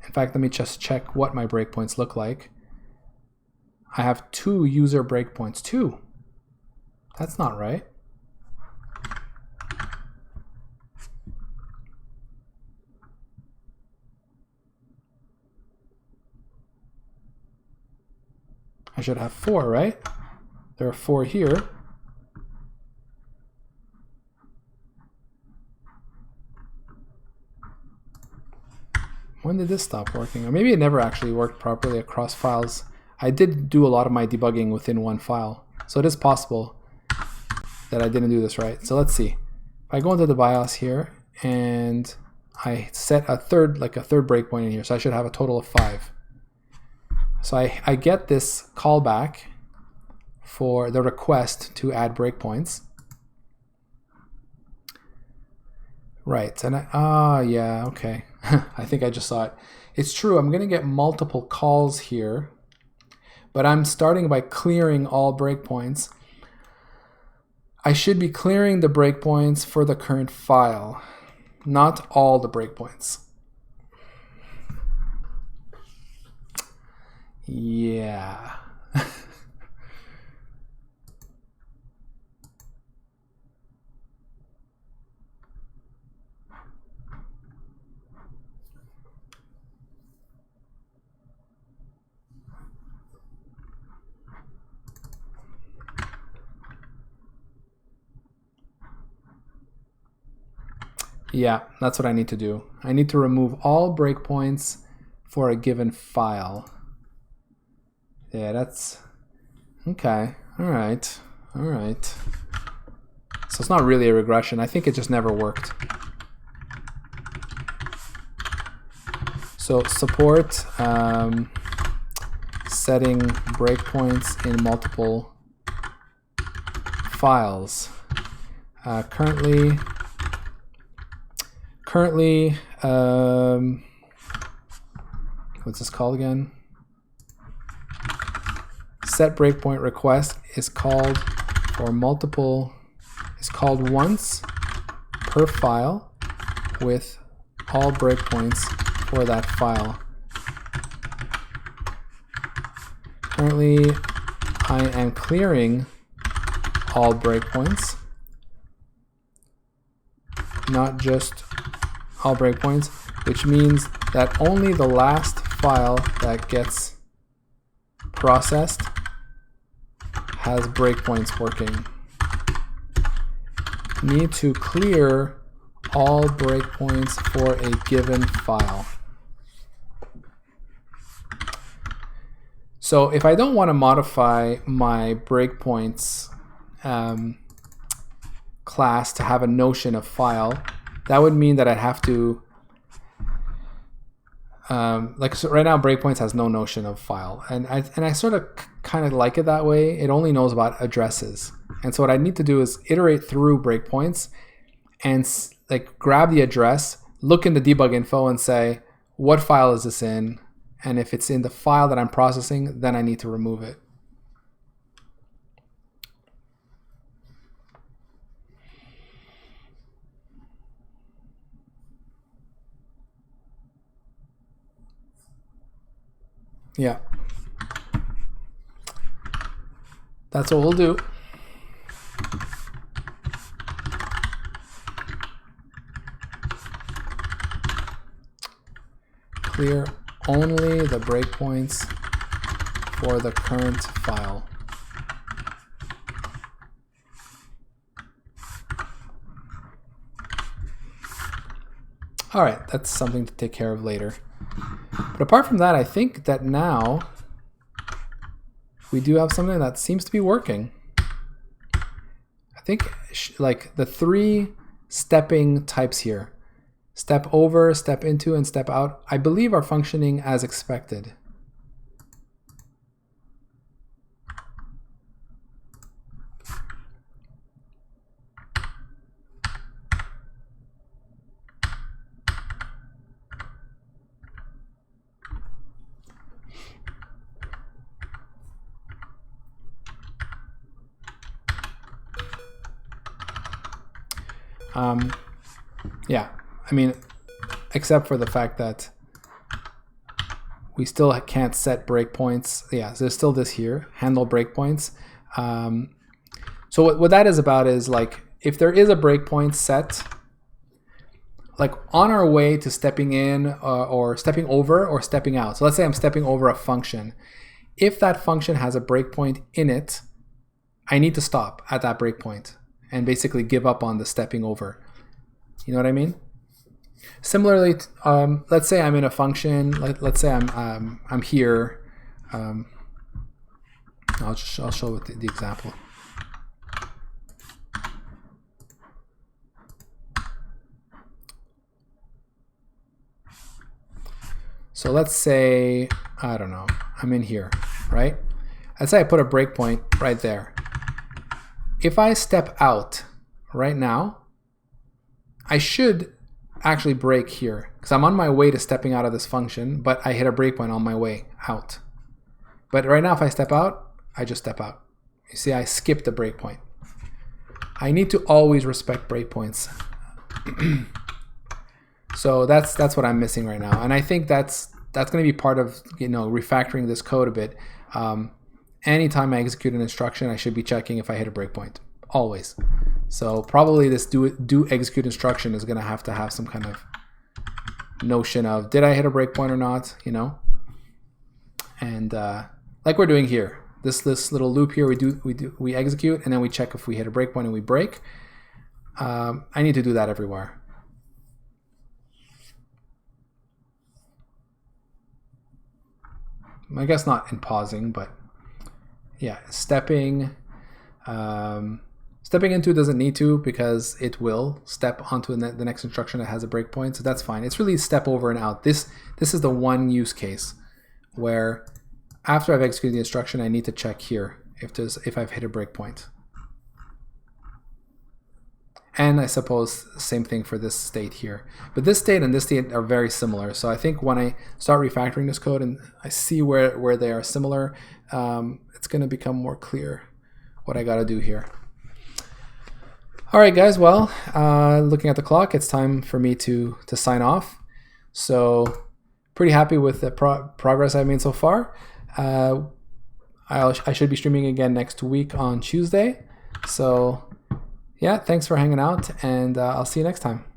In fact, let me just check what my breakpoints look like. I have 2 user breakpoints. 2. That's not right. I should have 4, right? There are 4 here. When did this stop working? Or maybe it never actually worked properly across files. I did do a lot of my debugging within one file, so it is possible that I didn't do this right. So let's see. If I go into the BIOS here and I set a third breakpoint in here, so I should have a total of 5. So I get this callback for the request to add breakpoints. Right, and yeah, okay. I think I just saw it. It's true, I'm going to get multiple calls here, but I'm starting by clearing all breakpoints. I should be clearing the breakpoints for the current file, not all the breakpoints. Yeah. Yeah, that's what I need to do. I need to remove all breakpoints for a given file. Yeah, that's okay. All right. All right. So it's not really a regression. I think it just never worked. So support setting breakpoints in multiple files. Currently, what's this called again? Set breakpoint request is called for multiple, is called once per file with all breakpoints for that file. Currently, I am clearing all breakpoints, not just all breakpoints, which means that only the last file that gets processed has breakpoints working. Need to clear all breakpoints for a given file. So if I don't want to modify my breakpoints class to have a notion of file, that would mean that I'd have to, so right now breakpoints has no notion of file, and I sort of kind of like it that way. It only knows about addresses, and so what I need to do is iterate through breakpoints and like grab the address, look in the debug info, and say what file is this in, and if it's in the file that I'm processing, then I need to remove it. Yeah, that's what we'll do. Clear only the breakpoints for the current file. All right, that's something to take care of later. But apart from that, I think that now we do have something that seems to be working. I think like the 3 stepping types here, step over, step into, and step out, I believe are functioning as expected. Yeah, I mean, except for the fact that we still can't set breakpoints. Yeah, so there's still this here, handle breakpoints. So what that is about is like, if there is a breakpoint set, like on our way to stepping in or stepping over or stepping out. So let's say I'm stepping over a function. If that function has a breakpoint in it, I need to stop at that breakpoint and basically give up on the stepping over. You know what I mean? Similarly, let's say I'm in a function. Let's say I'm here. I'll show the example. So let's say, I don't know, I'm in here, right? Let's say I put a breakpoint right there. If I step out right now, I should actually break here because I'm on my way to stepping out of this function, but I hit a breakpoint on my way out. But right now, if I step out, I just step out. You see, I skipped the breakpoint. I need to always respect breakpoints. So that's what I'm missing right now, and I think that's going to be part of refactoring this code a bit. Anytime I execute an instruction, I should be checking if I hit a breakpoint, always. So probably this do execute instruction is going to have some kind of notion of did I hit a breakpoint or not, and like we're doing here, this little loop here, we execute and then we check if we hit a breakpoint and we break. I need to do that everywhere. I guess not in pausing, but yeah, stepping into doesn't need to because it will step onto the next instruction that has a breakpoint, so that's fine. It's really step over and out. This is the one use case where after I've executed the instruction, I need to check here if I've hit a breakpoint. And I suppose same thing for this state here. But this state and this state are very similar. So I think when I start refactoring this code and I see where they are similar, it's going to become more clear what I got to do here. All right, guys. Well, looking at the clock, it's time for me to sign off. So pretty happy with the progress I've made so far. I should be streaming again next week on Tuesday. So yeah, thanks for hanging out, and I'll see you next time.